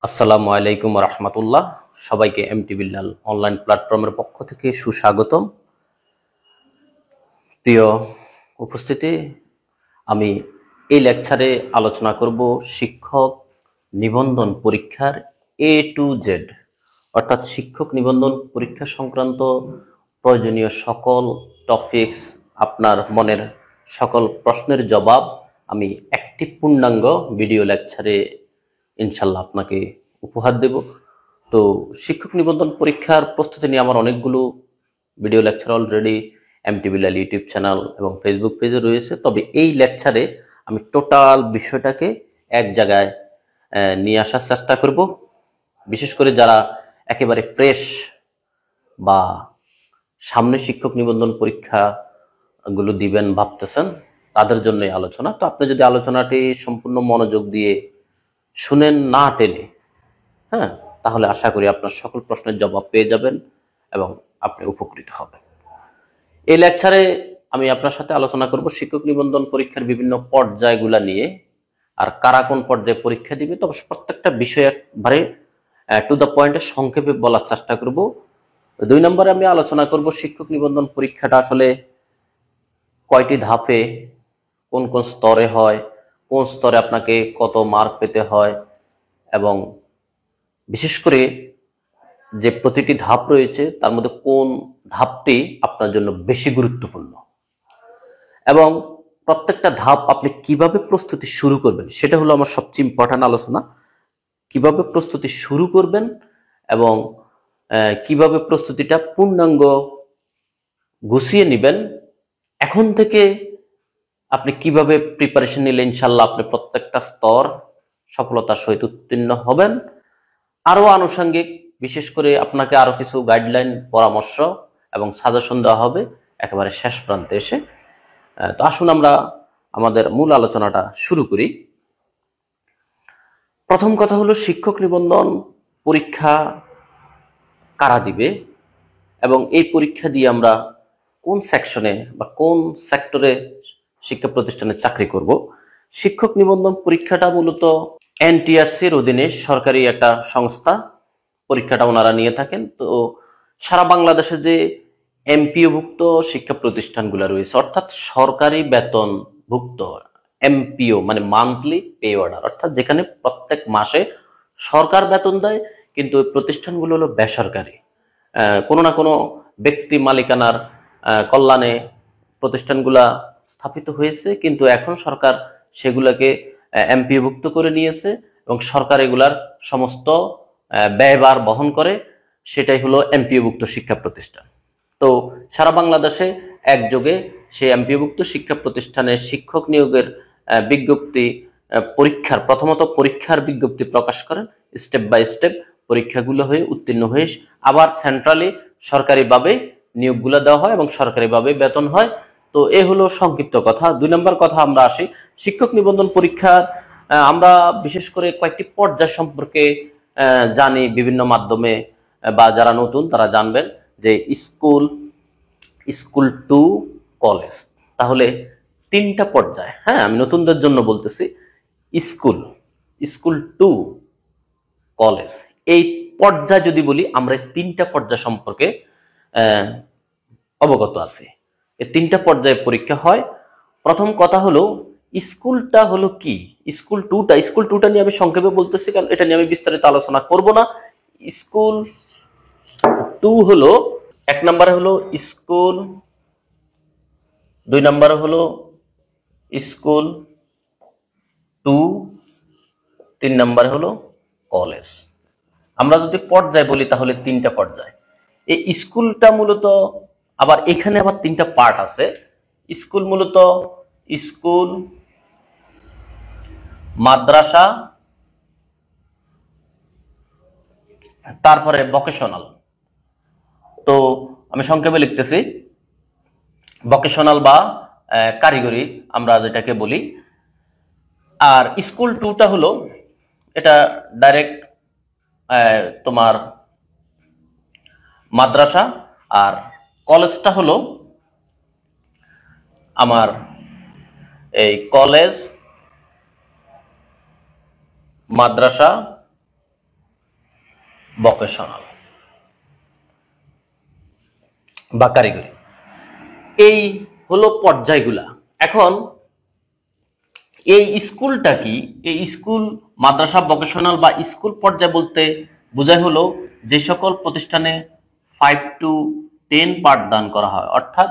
আসসালামু আলাইকুম রহমতুল্লাহ। সবাইকে এমটি বিল্লাল অনলাইন প্ল্যাটফর্মের পক্ষ থেকে সুস্বাগতম। প্রিয় উপস্থিতি, আমি এই লেকচারে আলোচনা করব শিক্ষক নিবন্ধন পরীক্ষার এ টু জেড, অর্থাৎ শিক্ষক নিবন্ধন পরীক্ষা সংক্রান্ত প্রয়োজনীয় সকল টপিকস, আপনার মনের সকল প্রশ্নের জবাব আমি একটি পূর্ণাঙ্গ ভিডিও লেকচারে ইনশাল্লাহ আপনাকে উপহার দেব। তো শিক্ষক নিবন্ধন পরীক্ষার প্রস্তুতি নিয়ে আমার অনেকগুলো video lecture already MT Billal YouTube channel এবং ফেসবুক পেজে রয়েছে। তবে এই লেকচারে আমি টোটাল বিষয়টাকে এক জায়গায় নিয়ে আসার চেষ্টা করব। বিশেষ করে যারা একেবারে ফ্রেশ বা সামনে শিক্ষক নিবন্ধন পরীক্ষাগুলো দিবেন ভাবতেছেন, তাদের জন্য এই আলোচনা। তো আপনি যদি আলোচনাটি সম্পূর্ণ মনোযোগ দিয়ে শুনেন, না টেনে, হ্যাঁ, তাহলে আশা করি আপনার সকল প্রশ্নের জবাব পেয়ে যাবেন এবং আপনি উপকৃত হবেন। এই লেকচারে আমি আপনার সাথে আলোচনা করব শিক্ষক নিবন্ধন পরীক্ষার বিভিন্ন পর্যায়গুলা নিয়ে, আর কারা কোন পর্যায়ে পরীক্ষা দিবে। তবে প্রত্যেকটা বিষয় একবারে টু দ্য পয়েন্টে সংক্ষেপে বলার চেষ্টা করব। 2 নম্বরে আমি আলোচনা করব শিক্ষক নিবন্ধন পরীক্ষাটা আসলে কয়টি ধাপে, কোন কোন স্তরে হয়, কোন স্তরে আপনাকে কত মার্ক পেতে হয়, এবং বিশেষ করে যে প্রতিটি ধাপ রয়েছে তার মধ্যে কোন ধাপটি আপনার জন্য বেশি গুরুত্বপূর্ণ, এবং প্রত্যেকটা ধাপ আপনি কিভাবে প্রস্তুতি শুরু করবেন সেটা হলো আমার সবচেয়ে ইম্পর্টেন্ট আলোচনা। কিভাবে প্রস্তুতি শুরু করবেন এবং কিভাবে প্রস্তুতিটা পূর্ণাঙ্গ গুছিয়ে নেবেন, এখন থেকে আপনি কিভাবে প্রিপারেশন নিলে ইনশাল্লাহ আপনি প্রত্যেকটা স্তর সফলতার সহিত উত্তীর্ণ হবেন। আরো আনুষঙ্গিক, বিশেষ করে আপনাকে আরো কিছু গাইডলাইন, পরামর্শ এবং সাজেশন দেওয়া হবে একেবারে শেষ প্রান্তে এসে। তো আসুন আমরা আমাদের মূল আলোচনাটা শুরু করি। প্রথম কথা হলো শিক্ষক নিবন্ধন পরীক্ষা কারা দিবে এবং এই পরীক্ষা দিয়ে আমরা কোন সেকশনে বা কোন সেক্টরে শিক্ষা প্রতিষ্ঠানে চাকরি করব। শিক্ষক নিবন্ধন পরীক্ষাটা মূলত এনটিআরসির অধীনে সরকারি একটা সংস্থা, পরীক্ষাটা ওনারা নিয়ে থাকেন। তো সারা বাংলাদেশে যে এমপিওভুক্ত শিক্ষা প্রতিষ্ঠানগুলো রয়েছে, অর্থাৎ সরকারি বেতনভুক্ত, এমপিও মানে মান্থলি পে অর্ডার, অর্থাৎ যেখানে প্রত্যেক মাসে সরকার বেতন দেয় কিন্তু ওই প্রতিষ্ঠানগুলো হলো বেসরকারি, কোনো না কোনো ব্যক্তি মালিকানার কল্যাণে প্রতিষ্ঠানগুলা স্থাপিত হয়েছে, কিন্তু এখন সরকার সেগুলোকে এমপিওভুক্ত করে নিয়েছে এবং সরকার এগুলার সমস্ত ব্যয়ভার বহন করে। সেটাই হলো এমপিওভুক্ত শিক্ষা প্রতিষ্ঠান। তো সারা বাংলাদেশে একযোগে সেই এমপিওভুক্ত শিক্ষা প্রতিষ্ঠানের শিক্ষক নিয়োগের বিজ্ঞপ্তি, প্রথমত পরীক্ষার বিজ্ঞপ্তি প্রকাশ করেন, স্টেপ বাই স্টেপ পরীক্ষাগুলো হয়ে উত্তীর্ণ হয়ে আবার সেন্ট্রালি সরকারিভাবে নিয়োগগুলো দেওয়া হয় এবং সরকারিভাবে বেতন হয়। তো এ হলো সংক্ষিপ্ত কথা। 2 নম্বর কথা আমরা আসি, শিক্ষক নিবন্ধন পরীক্ষার আমরা বিশেষ করে কয়েকটি পর্যায় সম্পর্কে জানি বিভিন্ন মাধ্যমে, বা যারা নতুন তারা জানবেন যে স্কুল টু কলেজ। তাহলে 3টা পর্যায়, হ্যাঁ আমি নতুনদের জন্য বলতেছি, স্কুল, স্কুল টু কলেজ, এই পর্যায় যদি বলি আমরা 3টা পর্যায় সম্পর্কে অবগত আছি। এই 3টা পর্যায়ে পরীক্ষা হয়। প্রথম কথা হলো স্কুলটা হলো কি, স্কুল টুটা নিয়ে আমি সংক্ষেপে বলতেছি কারণ এটা নিয়ে আমি বিস্তারিত আলোচনা করব না। স্কুল টু হলো, 1 নম্বরে হলো স্কুল, 2 নম্বরে হলো স্কুল টু, 3 নম্বরে হলো কলেজ। আমরা যদি পর্যায় বলি তাহলে 3টা পর্যায়। এই স্কুলটা মূলত আবার এখানে আবার 3টা পার্ট আছে। স্কুল মূলত স্কুল, মাদ্রাসা, তারপরে ভোকেশনাল। তো আমি সংক্ষেপে লিখতেছি, ভোকেশনাল বা কারিগরি আমরা যেটাকে বলি। আর স্কুল টুটা হলো এটা ডাইরেক্ট তোমার মাদ্রাসা, আর কলেজটা হলো আমার এই কলেজ, মাদ্রাসা ভোকেশনাল বা কারিগরি, এই হলো পর্যায়গুলা। এখন এই স্কুলটা কি? এই স্কুল, মাদ্রাসা, ভোকেশনাল বা স্কুল পর্যায় বলতে বোঝায় হলো যে সকল প্রতিষ্ঠানে 5 to 10 পাঠদান করা হয়, অর্থাৎ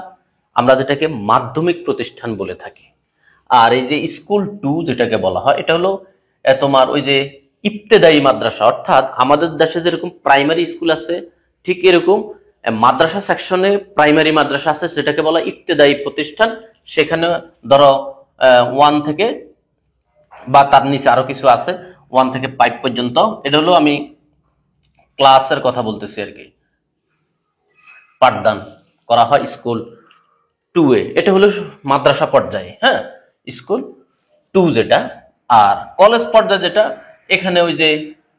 আমরা যেটাকে মাধ্যমিক প্রতিষ্ঠান বলে থাকি। আর এই যে স্কুল 2 যেটাকে বলা হয়, এটা হলো তোমার ওই যে ইবতেদায়ী মাদ্রাসা, অর্থাৎ আমাদের দেশে যেরকম প্রাইমারি স্কুল আছে ঠিক এরকম মাদ্রাসা সেকশনে প্রাইমারি মাদ্রাসা আছে, যেটাকে বলা ইবতেদায়ী প্রতিষ্ঠান। সেখানে ধরো 1 থেকে বা তার নিচে আরো কিছু আছে, 1 থেকে 5 পর্যন্ত। এটা হলো আমি ক্লাসের কথা বলতেছি আর কি, পাঠদান করা হয় স্কুল 2 এ। এটা হলো মাদ্রাসা পর্যায়ে, হ্যাঁ, স্কুল 2 যেটা। আর কলেজ পর্যায়ে যেটা, এখানে ওই যে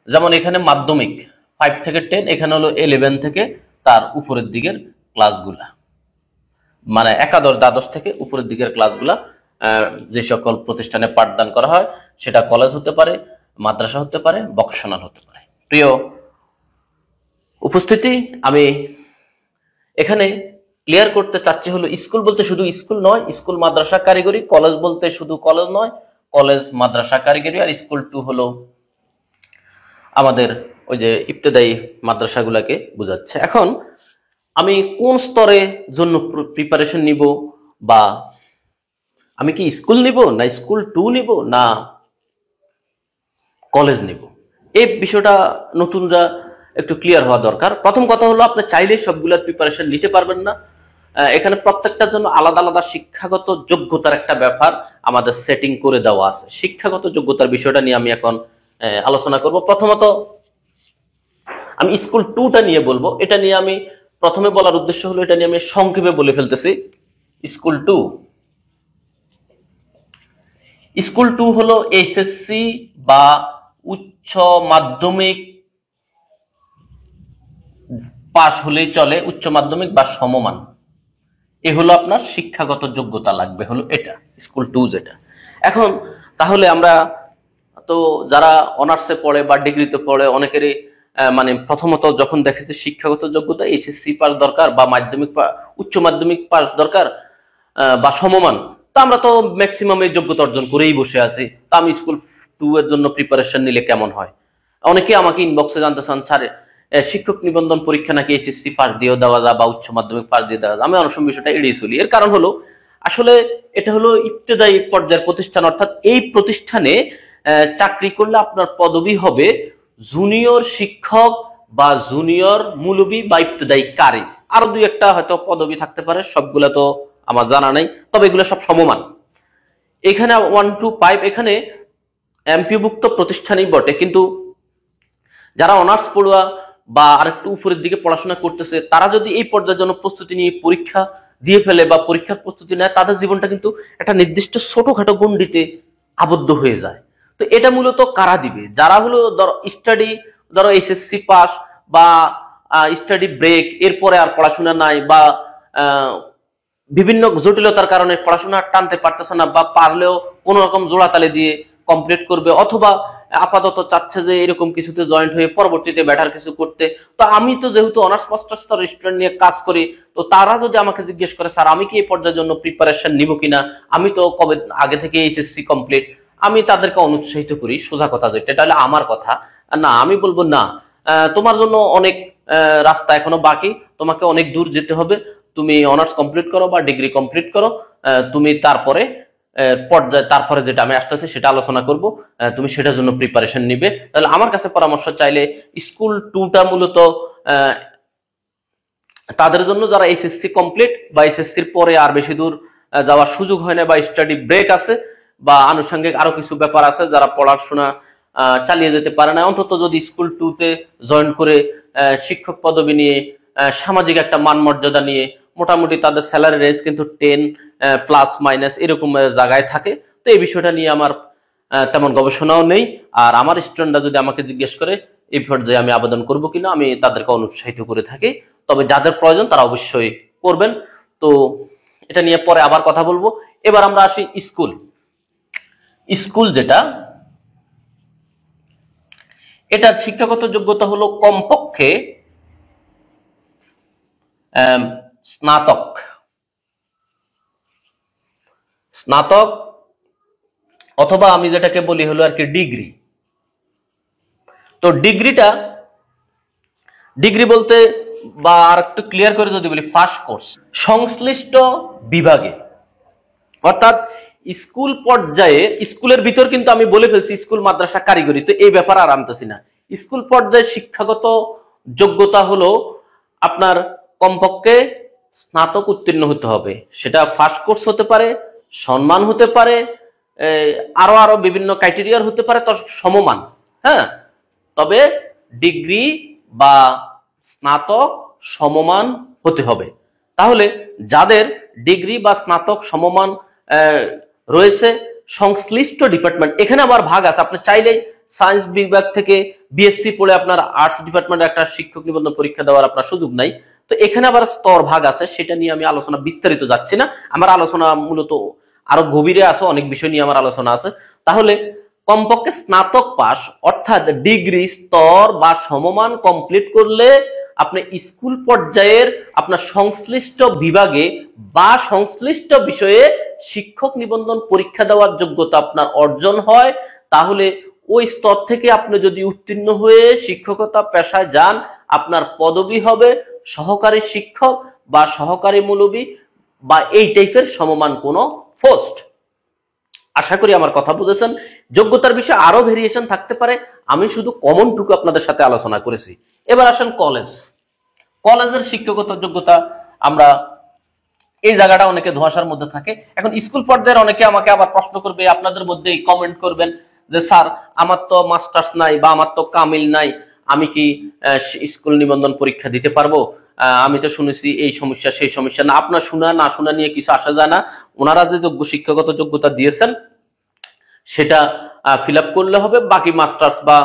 যেমন এখানে মাধ্যমিক 5 থেকে 10, এখানে হলো 11 থেকে তার উপরের দিকের ক্লাসগুলা, মানে একাদশ দ্বাদশ থেকে উপরের দিকের ক্লাসগুলা যে সকল প্রতিষ্ঠানে পাঠদান করা হয়, সেটা কলেজ হতে পারে, মাদ্রাসা হতে পারে, ভোকেশনাল হতে পারে। প্রিয় উপস্থিতি, আমি এখানে ক্লিয়ার করতে চাচ্ছি হলো স্কুল বলতে শুধু স্কুল নয়, স্কুল, মাদ্রাসা, কারিগরি। কলেজ বলতে শুধু কলেজ নয়, কলেজ, মাদ্রাসা, কারিগরি। আর স্কুল 2 হলো আমাদের ওই যে ইবতেদায়ী মাদ্রাসাগুলোকে বোঝাচ্ছে। এখন আমি কোন স্তরে জন্য প্রিপারেশন নিব, বা আমি কি স্কুল নিব না স্কুল 2 নিব না কলেজ নিব, এই বিষয়টা নতুনরা একটু ক্লিয়ার হওয়া দরকার। প্রথম কথা হলো, আপনি চাইলে সবগুলোর প্রিপারেশন নিতে পারবেন না। এখানে প্রত্যেকটার জন্য আলাদা আলাদা শিক্ষাগত যোগ্যতার একটা ব্যাপার আমাদের সেটিং করে দেওয়া আছে। শিক্ষাগত যোগ্যতার বিষয়টা নিয়ে আমি এখন আলোচনা করব। প্রথমত আমি স্কুল 2টা নিয়ে বলবো। এটা নিয়ে আমি প্রথমে বলার উদ্দেশ্য হলো, এটা নিয়ে আমি সংক্ষেপে বলে ফেলতেছি। স্কুল 2, স্কুল 2 হলো এইচএসসি বা উচ্চ মাধ্যমিক পাস হলেই চলে, উচ্চ মাধ্যমিক বা সমমান। এ হলো আপনার শিক্ষাগত যোগ্যতা লাগবে, হলো এটা স্কুল 2 যেটা। এখন তাহলে আমরা তো যারা অনার্সে পড়ে বা ডিগ্রিতে পড়ে, অনেকেরই মানে প্রথমত যখন দেখে যে শিক্ষাগত যোগ্যতা এইচএসসি পাস দরকার বা মাধ্যমিক, উচ্চ মাধ্যমিক পাস দরকার বা সমমান, তা আমরা তো ম্যাক্সিমাম এই যোগ্যতা অর্জন করেই বসে আছি। তা আমি স্কুল 2 এর জন্য প্রিপারেশন নিলে কেমন হয়? অনেকে আমাকে ইনবক্সে জানতে চান, স্যার শিক্ষক নিবন্ধন পরীক্ষা নাকি এইচএসসি পাস দিয়েও দেওয়া যায় বা উচ্চ মাধ্যমিক পাস দিয়ে দেওয়া যায়? আমি অনেক সময় বিষয়টা এড়িয়ে চলি। এর কারণ হলো, আসলে এটা হলো ইবতেদায়ী পর্যায়ের প্রতিষ্ঠান, অর্থাৎ এই প্রতিষ্ঠানে চাকরি করলে আপনার পদবি হবে জুনিয়র শিক্ষক বা জুনিয়র মুলবি বা ইবতেদায়ী কারি। আরো দুই একটা হয়তো পদবি থাকতে পারে, সবগুলা তো আমার জানা নাই, তবে এগুলো সব সমমান। এখানে 1 to 5 এখানে এমপিভুক্ত প্রতিষ্ঠানই বটে, কিন্তু যারা অনার্স পড়ুয়া বা আরেকটু উপরের দিকে পড়াশোনা করতেছে, তারা যদি এই পর্যায়ের জন্য প্রস্তুতি নিয়ে পরীক্ষা দিয়ে ফেলে বা পরীক্ষার প্রস্তুতি নেয়, তাদের জীবনটা কিন্তু একটা নির্দিষ্ট ছোটখাটো গণ্ডিতে আবদ্ধ হয়ে যায়। তো এটা মূলত কারা দিবে? যারা হলো ধরো এইচএসসি পাস বা স্টাডি ব্রেক, এরপরে আর পড়াশোনা নাই, বা বিভিন্ন জটিলতার কারণে পড়াশোনা টানতে পারতেছে না, বা পারলেও কোন রকম জোড়াতালি দিয়ে কমপ্লিট করবে, অথবা আপাতত চাচ্ছে যে এরকম কিছুতে জয়েন্ট হয়ে পরবর্তীতে বেটার কিছু করতে। তো আমি তো যেহেতু অনার্স মাস্টার্স স্টুডেন্ট নিয়ে কাজ করি, তো তারা যদি আমাকে জিজ্ঞেস করে, স্যার আমি কি এই পর্যায়ের জন্য প্রিপারেশন নিব কিনা, আমি তো কবে আগে থেকে এইচএসসি কমপ্লিট, আমি তাদেরকে অনুৎসাহিত করি। সোজা কথা যেটা, এটা হলে আমার কথা না, আমি বলবো না, তোমার জন্য অনেক রাস্তা এখনো বাকি, তোমাকে অনেক দূর যেতে হবে। তুমি অনার্স কমপ্লিট করো বা ডিগ্রি কমপ্লিট করো, তুমি তারপরে পর্যায়ে, তারপরে যেটা আমি আসতেছি সেটা আলোচনা করব, তুমি সেটার জন্য প্রিপারেশন নিবে। তাহলে আমার কাছে পরামর্শ চাইলে স্কুল 2টা মূলত তাদের জন্য যারা এসএসসি কমপ্লিট বা এসএসসির পরে আর বেশি দূর যাওয়ার সুযোগ হয় না, বা স্টাডি ব্রেক আছে বা আনুষঙ্গিক আরো কিছু ব্যাপার আছে, যারা পড়াশোনা চালিয়ে যেতে পারে না, অন্তত যদি স্কুল 2তে জয়েন করে শিক্ষক পদবি নিয়ে, সামাজিক একটা মান মর্যাদা নিয়ে, মোটামুটি তাদের স্যালারি রেঞ্জ কিন্তু 10 প্লাস মাইনাস এরকম জায়গায় থাকে। তো এই বিষয়টা নিয়ে আমার তেমন গবেষণাও নেই। আর আমার স্টুডেন্টরা যদি আমাকে জিজ্ঞেস করে এই পর্যায়ে আমি আবেদন করব কিনা, আমি তাদেরকে অনুৎসাহিত করে থাকি। তবে যাদের প্রয়োজন তারা অবশ্যই করবেন। তো এটা নিয়ে পরে আবার কথা বলবো। এবার আমরা আসি স্কুল। স্কুল যেটা, এটার শিক্ষাগত যোগ্যতা হলো কমপক্ষে স্নাতক স্নাতক অথবা আমি যেটাকে বলি হলো আর কি ডিগ্রি। তো ডিগ্রি বলতে বা আর একটু ক্লিয়ার করে যদি বলি ফার্স্ট কোর্স সংশ্লিষ্ট বিভাগে, অর্থাৎ স্কুল পর্যায়ে, স্কুলের ভিতর কিন্তু আমি বলে ফেলছি স্কুল মাদ্রাসা কারিগরি, তো এই ব্যাপারে আর আনতেছি না। স্কুল পর্যায়ে শিক্ষাগত যোগ্যতা হলো আপনার কমপক্ষে স্নাতক উত্তীর্ণ হতে হবে। সেটা ফার্স্ট কোর্স হতে পারে, সম্মান হতে পারে, আরো বিভিন্ন ক্রাইটেরিয়ার হতে পারে, তো সমমান। হ্যাঁ, তবে ডিগ্রি বা স্নাতক সমমান হতে হবে। তাহলে যাদের ডিগ্রি বা স্নাতক সমমান রয়েছে সংশ্লিষ্ট ডিপার্টমেন্ট, এখানে আবার ভাগ আছে। আপনি চাইলেই সায়েন্স বিভাগ থেকে বিএসসি পড়ে আপনার আর্টস ডিপার্টমেন্টে একটা শিক্ষক নিবন্ধন পরীক্ষা দেওয়ার আপনার সুযোগ নাই। তো এখানে আবার স্তর ভাগ আছে, সেটা নিয়ে আমি আলোচনা বিস্তারিত যাচ্ছি না। আমার আলোচনা মূলত আরো গভীরে আছে, অনেক বিষয় নিয়ে আমার আলোচনা আছে। তাহলে কমপক্ষে স্নাতক পাস অর্থাৎ ডিগ্রি স্তর বা সমমান কমপ্লিট করলে আপনি স্কুল পর্যায়ের আপনার সংশ্লিষ্ট বিভাগে বা সংশ্লিষ্ট বিষয়ে শিক্ষক নিবন্ধন পরীক্ষা দেওয়ার যোগ্যতা আপনার অর্জন হয়। তাহলে ওই স্তর থেকে আপনি যদি উত্তীর্ণ হয়ে শিক্ষকতা পেশায় যান, আপনার পদবি হবে সহকারী শিক্ষক বা সহকারী মৌলবী বা এই টাইপের সমমান কোনো পোস্ট। আশা করি আমার কথা বুঝেছেন। যোগ্যতার বিষয়ে আরো ভেরিয়েশন থাকতে পারে, আমি শুধু কমনটুকু আপনাদের সাথে আলোচনা করেছি। এবার আসেন কলেজের শিক্ষকতা যোগ্যতা। আমরা এই জায়গাটা অনেকে ধোঁয়াশার মধ্যে থাকে। এখন স্কুল পর্যায়ের অনেকে আমাকে আবার প্রশ্ন করবে, আপনাদের মধ্যে কমেন্ট করবেন যে স্যার আমার তো মাস্টার্স নাই বা আমার তো কামিল নাই, আমি কি স্কুল নিবন্ধন পরীক্ষা দিতে পারবো? আমি তো শুনেছি এই সমস্যা সেই সমস্যা। না, আপনার শোনা না শোনা নিয়ে কিছু আসা যায় না। ওনারা যে শিক্ষাগত যোগ্যতা দিয়েছেন সেটা ফিল আপ করলে হবে, বাকি মাস্টার্স বা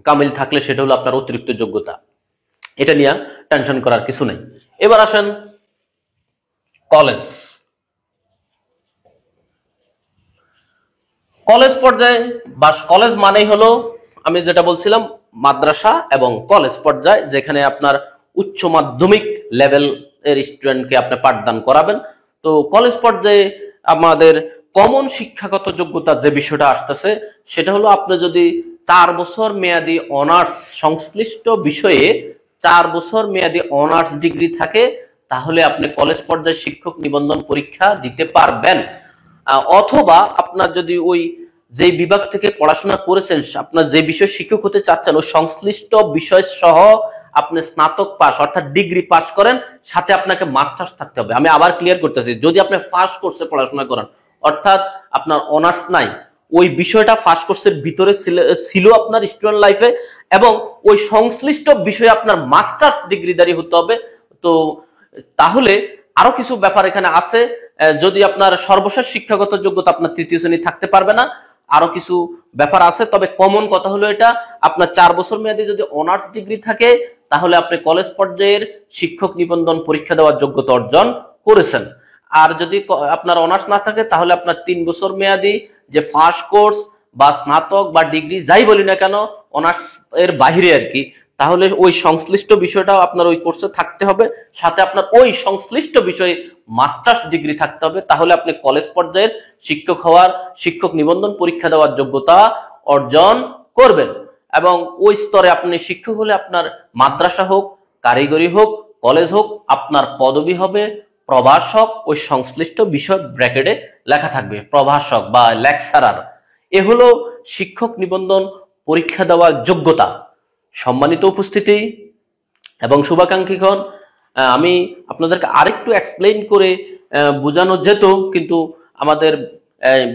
কামিল থাকলে সেটা হলো আপনার অতিরিক্ত যোগ্যতা। এটা নিয়ে টেনশন করার কিছু নেই। এবার আসেন কলেজ পর্যায়ে বা কলেজ মানেই হলো আমি যেটা বলছিলাম মাদ্রাসা এবং কলেজ পর্যায়ে, যেখানে আপনার উচ্চ মাধ্যমিক লেভেল এর স্টুডেন্টকে আপনি পাঠদান করাবেন। তো কলেজ পর্যায়ে আমাদের কমন শিক্ষাগত যোগ্যতা যে বিষয়টা আসতেছে সেটা হলো আপনি যদি 4 বছর মেয়াদী অনার্স সংশ্লিষ্ট বিষয়ে 4 বছর মেয়াদী অনার্স ডিগ্রি থাকে, তাহলে আপনি কলেজ পর্যায়ে শিক্ষক নিবন্ধন পরীক্ষা দিতে পারবেন। অথবা আপনার যদি ওই যে বিভাগ থেকে পড়াশোনা করেছেন, আপনার যে বিষয় শিক্ষক হতে চাচ্ছেন ওই সংশ্লিষ্ট বিষয় সহ আপনি স্নাতক পাস অর্থাৎ ডিগ্রি পাস করেন, সাথে আপনাকে মাস্টার্স থাকতে হবে। আমি আবার ক্লিয়ার করতেছি, যদি আপনি ফার্স্ট কোর্সে পড়াশোনা করেন অর্থাৎ আপনার অনার্স নাই, ওই বিষয়টা ফার্স্ট কোর্সের ভিতরে ছিল আপনার স্টুডেন্ট লাইফে, এবং ওই সংশ্লিষ্ট বিষয়ে আপনার মাস্টার্স ডিগ্রিধারী হতে হবে। তো তাহলে আরো কিছু ব্যাপার এখানে আছে। যদি আপনার সর্বশেষ শিক্ষাগত যোগ্যতা আপনার তৃতীয় শ্রেণী থাকতে পারবে না, আরো কিছু ব্যাপার আছে। তবে কমন কথা হলো এটা, আপনার 4 বছর মেয়াদী যদি অনার্স ডিগ্রি থাকে তাহলে আপনি কলেজ পর্যায়ের শিক্ষক নিবন্ধন পরীক্ষা দেওয়ার যোগ্যতা অর্জন করেছেন। আর যদি আপনার অনার্স না থাকে তাহলে আপনার 3 বছর মেয়াদী যে ফার্স্ট কোর্স বা স্নাতক বা ডিগ্রি যাই বলি না কেন অনার্স এর বাইরে আর কি, তাহলে ওই সংশ্লিষ্ট বিষয়টাও আপনার ওই কোর্সে থাকতে হবে, সাথে আপনার ওই সংশ্লিষ্ট বিষয়ে মাস্টার্স ডিগ্রি থাকতে হবে। তাহলে আপনি কলেজ পর্যায়ের শিক্ষক নিবন্ধন পরীক্ষা দেওয়ার যোগ্যতা অর্জন করবেন। এবং ওই স্তরে আপনি শিক্ষক হলে আপনার মাদ্রাসা হোক, কারিগরি হোক, কলেজ হোক, আপনার পদবি হবে প্রভাষক। ওই সংশ্লিষ্ট বিষয় ব্র্যাকেটে লেখা থাকবে প্রভাষক বা লেকচারার। এ হলো শিক্ষক নিবন্ধন পরীক্ষা দেওয়ার যোগ্যতা। সম্মানিত উপস্থিতি এবং শুভাকাঙ্ক্ষীগণ, আমি আপনাদেরকে আরেকটু এক্সপ্লেইন করে বোঝানো যেত, কিন্তু আমাদের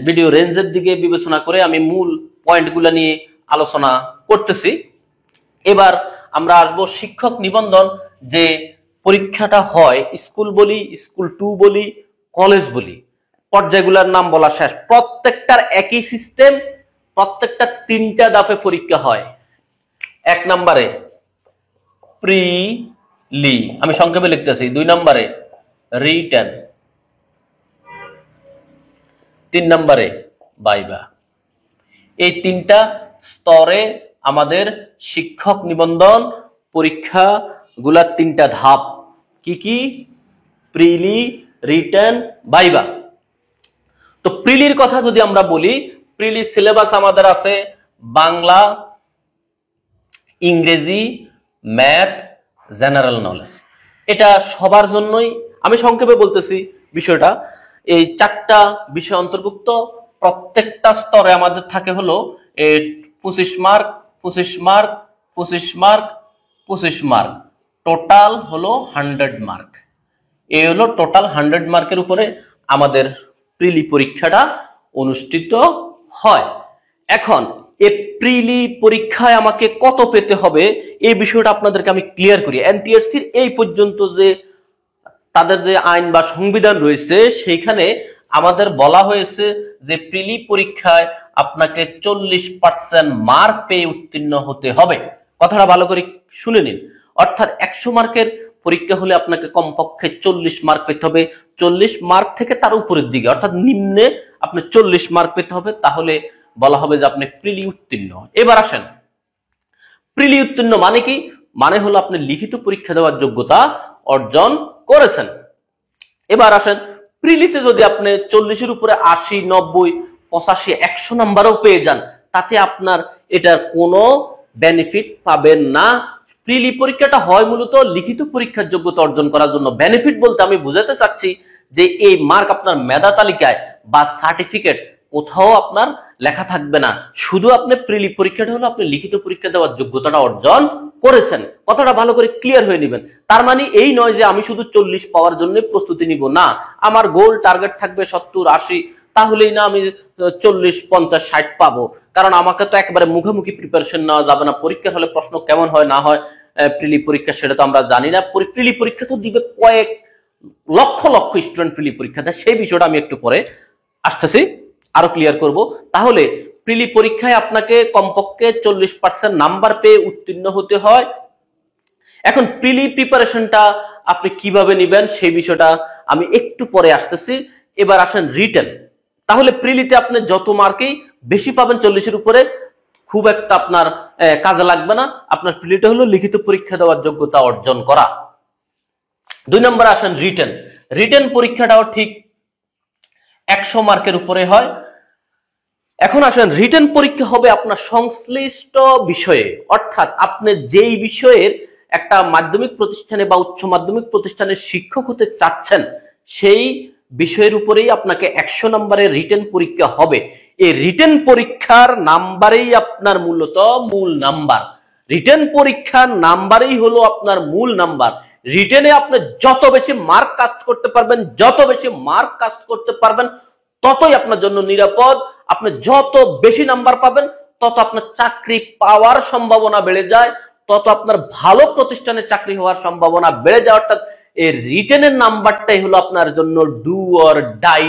ভিডিও রেঞ্জের দিকে বিবেচনা করে আমি মূল পয়েন্টগুলো নিয়ে আলোচনা করতেছি। এবার আমরা আসবো শিক্ষক নিবন্ধন যে পরীক্ষাটা হয়, স্কুল বলি, স্কুল 2 বলি, কলেজ বলি, পর্যায়গুলোর নাম বলা শেষ। প্রত্যেকটার একই সিস্টেম, প্রত্যেকটা 3টা ধাপে পরীক্ষা হয়। 1 নম্বরে প্রিলি, আমি সংক্ষেপে লিখতেছি। 2 নম্বরে রিটেন, 3 নম্বরে ভাইভা। এই 3টা স্তরে আমাদের শিক্ষক নিবন্ধন পরীক্ষাগুলার 3টা ধাপ। কি কি? প্রিলি, রিটেন, ভাইভা। তো প্রিলির কথা যদি আমরা বলি, প্রিলি সিলেবাস আমাদের আছে বাংলা, ইংরেজি, ম্যাথ, জেনারেল নলেজ। এটা সবার জন্যই, আমি সংক্ষেপে বলতেছি বিষয়টা। এই 4টা বিষয় অন্তর্ভুক্ত, প্রত্যেকটা স্তরে আমাদের থাকে হলো 25 mark, 25 mark, 25 mark, 25 mark, total হলো 100 মার্ক। এই হলো টোটাল 100 মার্কের উপরে আমাদের প্রিলি পরীক্ষাটা অনুষ্ঠিত হয়। এখন এই প্রিলি পরীক্ষায় আমাকে কত পেতে হবে এই বিষয়টা আপনাদেরকে আমি ক্লিয়ার করি। এনটিআরসির এই পর্যন্ত যে তাদের যে আইন বা সংবিধান রয়েছে সেইখানে আমাদের বলা হয়েছে যে প্রিলি পরীক্ষায় আপনাকে 40% মার্ক পেয়ে উত্তীর্ণ হতে হবে। কথাটা ভালো করে শুনে নিন। অর্থাৎ 100 মার্কের পরীক্ষা হলে আপনাকে কমপক্ষে 40 মার্ক পেতে হবে। 40 মার্ক থেকে তার উপরের দিকে অর্থাৎ নিম্নে আপনি 40 মার্ক পেতে হবে, তাহলে বলা হবে যে আপনি প্রিলি উত্তীর্ণ। এবার আসেন, প্রিলি উত্তীর্ণ মানে কি? মানে হলো আপনি লিখিত পরীক্ষা দেওয়ার যোগ্যতা অর্জন করেছেন। এবার আসেন, প্রিলিতে যদি আপনি 40-এর উপরে 80, 90, 85, 100 নাম্বারও পেয়ে যান, তাতে আপনার এটার কোনো বেনিফিট পাবেন না। প্রিলি পরীক্ষাটা হয় মূলত লিখিত পরীক্ষার যোগ্যতা অর্জন করার জন্য। বেনিফিট বলতে আমি বুঝাতে চাচ্ছি যে এই মার্ক আপনার মেধা তালিকায় বা সার্টিফিকেট কোথাও আপনার লেখা থাকবে না। শুধু আপনি প্রিলি পরীক্ষাটা হলো আপনি লিখিত পরীক্ষা দেওয়ার যোগ্যতাটা অর্জন করেছেন। কথাটা ভালো করে ক্লিয়ার হয়ে নেবেন। তার মানে এই নয় যে আমি শুধু 40 পাওয়ার জন্য প্রস্তুতি নিব, না, আমার গোল টার্গেট থাকবে 70, 80, তাহলেই না আমি 40, 50, 60 পাবো। কারণ আমাকে তো একবারে মুখোমুখি প্রিপারেশন নেওয়া যাবে না। পরীক্ষার হলে প্রশ্ন কেমন হয় না হয় প্রিলি পরীক্ষা সেটা তো আমরা জানি না। প্রিলি পরীক্ষা তো দিবে কয়েক লক্ষ লক্ষ স্টুডেন্ট প্রিলি পরীক্ষা দেয়, সেই বিষয়টা আমি একটু পরে আসতেছি, আরো ক্লিয়ার করব। তাহলে প্রিলি পরীক্ষায় আপনাকে কমপক্ষে 40% নাম্বার পেয়ে উত্তীর্ণ হতে হয়। এখন প্রিলি প্রিপারেশনটা আপনি কিভাবে নেবেন সেই বিষয়টা আমি একটু পরে আসতেছি। এবার আসেন রিটেন। তাহলে প্রিলিতে আপনি যত মার্কেই বেশি পাবেন 40-এর উপরে, খুব একটা আপনার কাজে লাগবে না। আপনার প্রিলিটা হলো লিখিত পরীক্ষা দেওয়ার যোগ্যতা অর্জন করা। 2 নম্বরে আসেন রিটেন। রিটেন পরীক্ষাটাও ঠিক 100 মার্কের উপরে হয়। এখন আসেন, রিটেন পরীক্ষা হবে আপনার সংশ্লিষ্ট বিষয়ে, অর্থাৎ আপনি যেই বিষয়ের একটা মাধ্যমিক প্রতিষ্ঠানে বা উচ্চ মাধ্যমিক প্রতিষ্ঠানের শিক্ষক হতে চাচ্ছেন সেই বিষয়ের উপরেই আপনাকে 100 নম্বরের রিটেন পরীক্ষা হবে। এই রিটেন পরীক্ষার নাম্বারেই আপনার মূলত মূল নাম্বার। রিটেন পরীক্ষার নাম্বারেই হলো আপনার মূল নাম্বার। রিটেনে আপনি যত বেশি মার্ক কাস্ট করতে পারবেন, যত বেশি মার্ক কাস্ট করতে পারবেন ততই আপনার জন্য নিরাপদ। আপনি যত বেশি নাম্বার পাবেন তত আপনার চাকরি পাওয়ার সম্ভাবনা বেড়ে যায়, তত আপনার ভালো প্রতিষ্ঠানে চাকরি হওয়ার সম্ভাবনা বেড়ে যায়। অর্থাৎ এই রিটেনের নাম্বারটাই হলো আপনার জন্য do or die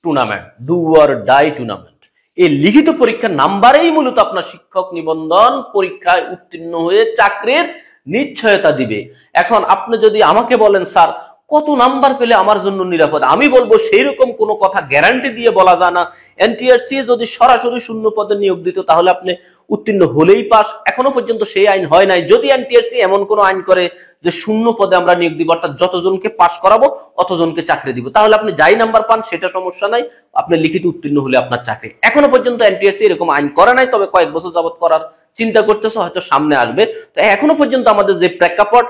tournament. Do or die tournament. এই লিখিত পরীক্ষার নাম্বারেই মূলত আপনার শিক্ষক নিবন্ধন পরীক্ষায় উত্তীর্ণ হয়ে চাকরির নিশ্চয়তা দিবে। এখন আপনি যদি আমাকে বলেন স্যার কত নাম্বার পেলে আমার জন্য নিরাপদ, আমি বলবো সেই রকম কোনো কথা গ্যারান্টি দিয়ে বলা যায় না। এনটিআরসি যদি সরাসরি শূন্য পদে নিয়োগ দিত তাহলে আপনি উত্তীর্ণ হলেই পাস। এখনো পর্যন্ত সেই আইন হয় নাই। যদি এনটিআরসি এমন কোনো আইন করে যে শূন্য পদে আমরা নিয়োগ দিব, অর্থাৎ যতজনকে পাস করাবো অতজনকে চাকরি দিব, তাহলে আপনি যাই নাম্বার পান সেটা সমস্যা নাই, আপনি লিখিত উত্তীর্ণ হলে আপনার চাকরি। এখনো পর্যন্ত এনটিআরসি এরকম আইন করে নাই, তবে কয়েক বছর যাবত করার চিন্তা করতেছে, হয়তো সামনে আসবে। তো এখনো পর্যন্ত আমাদের যে প্রেক্ষাপট,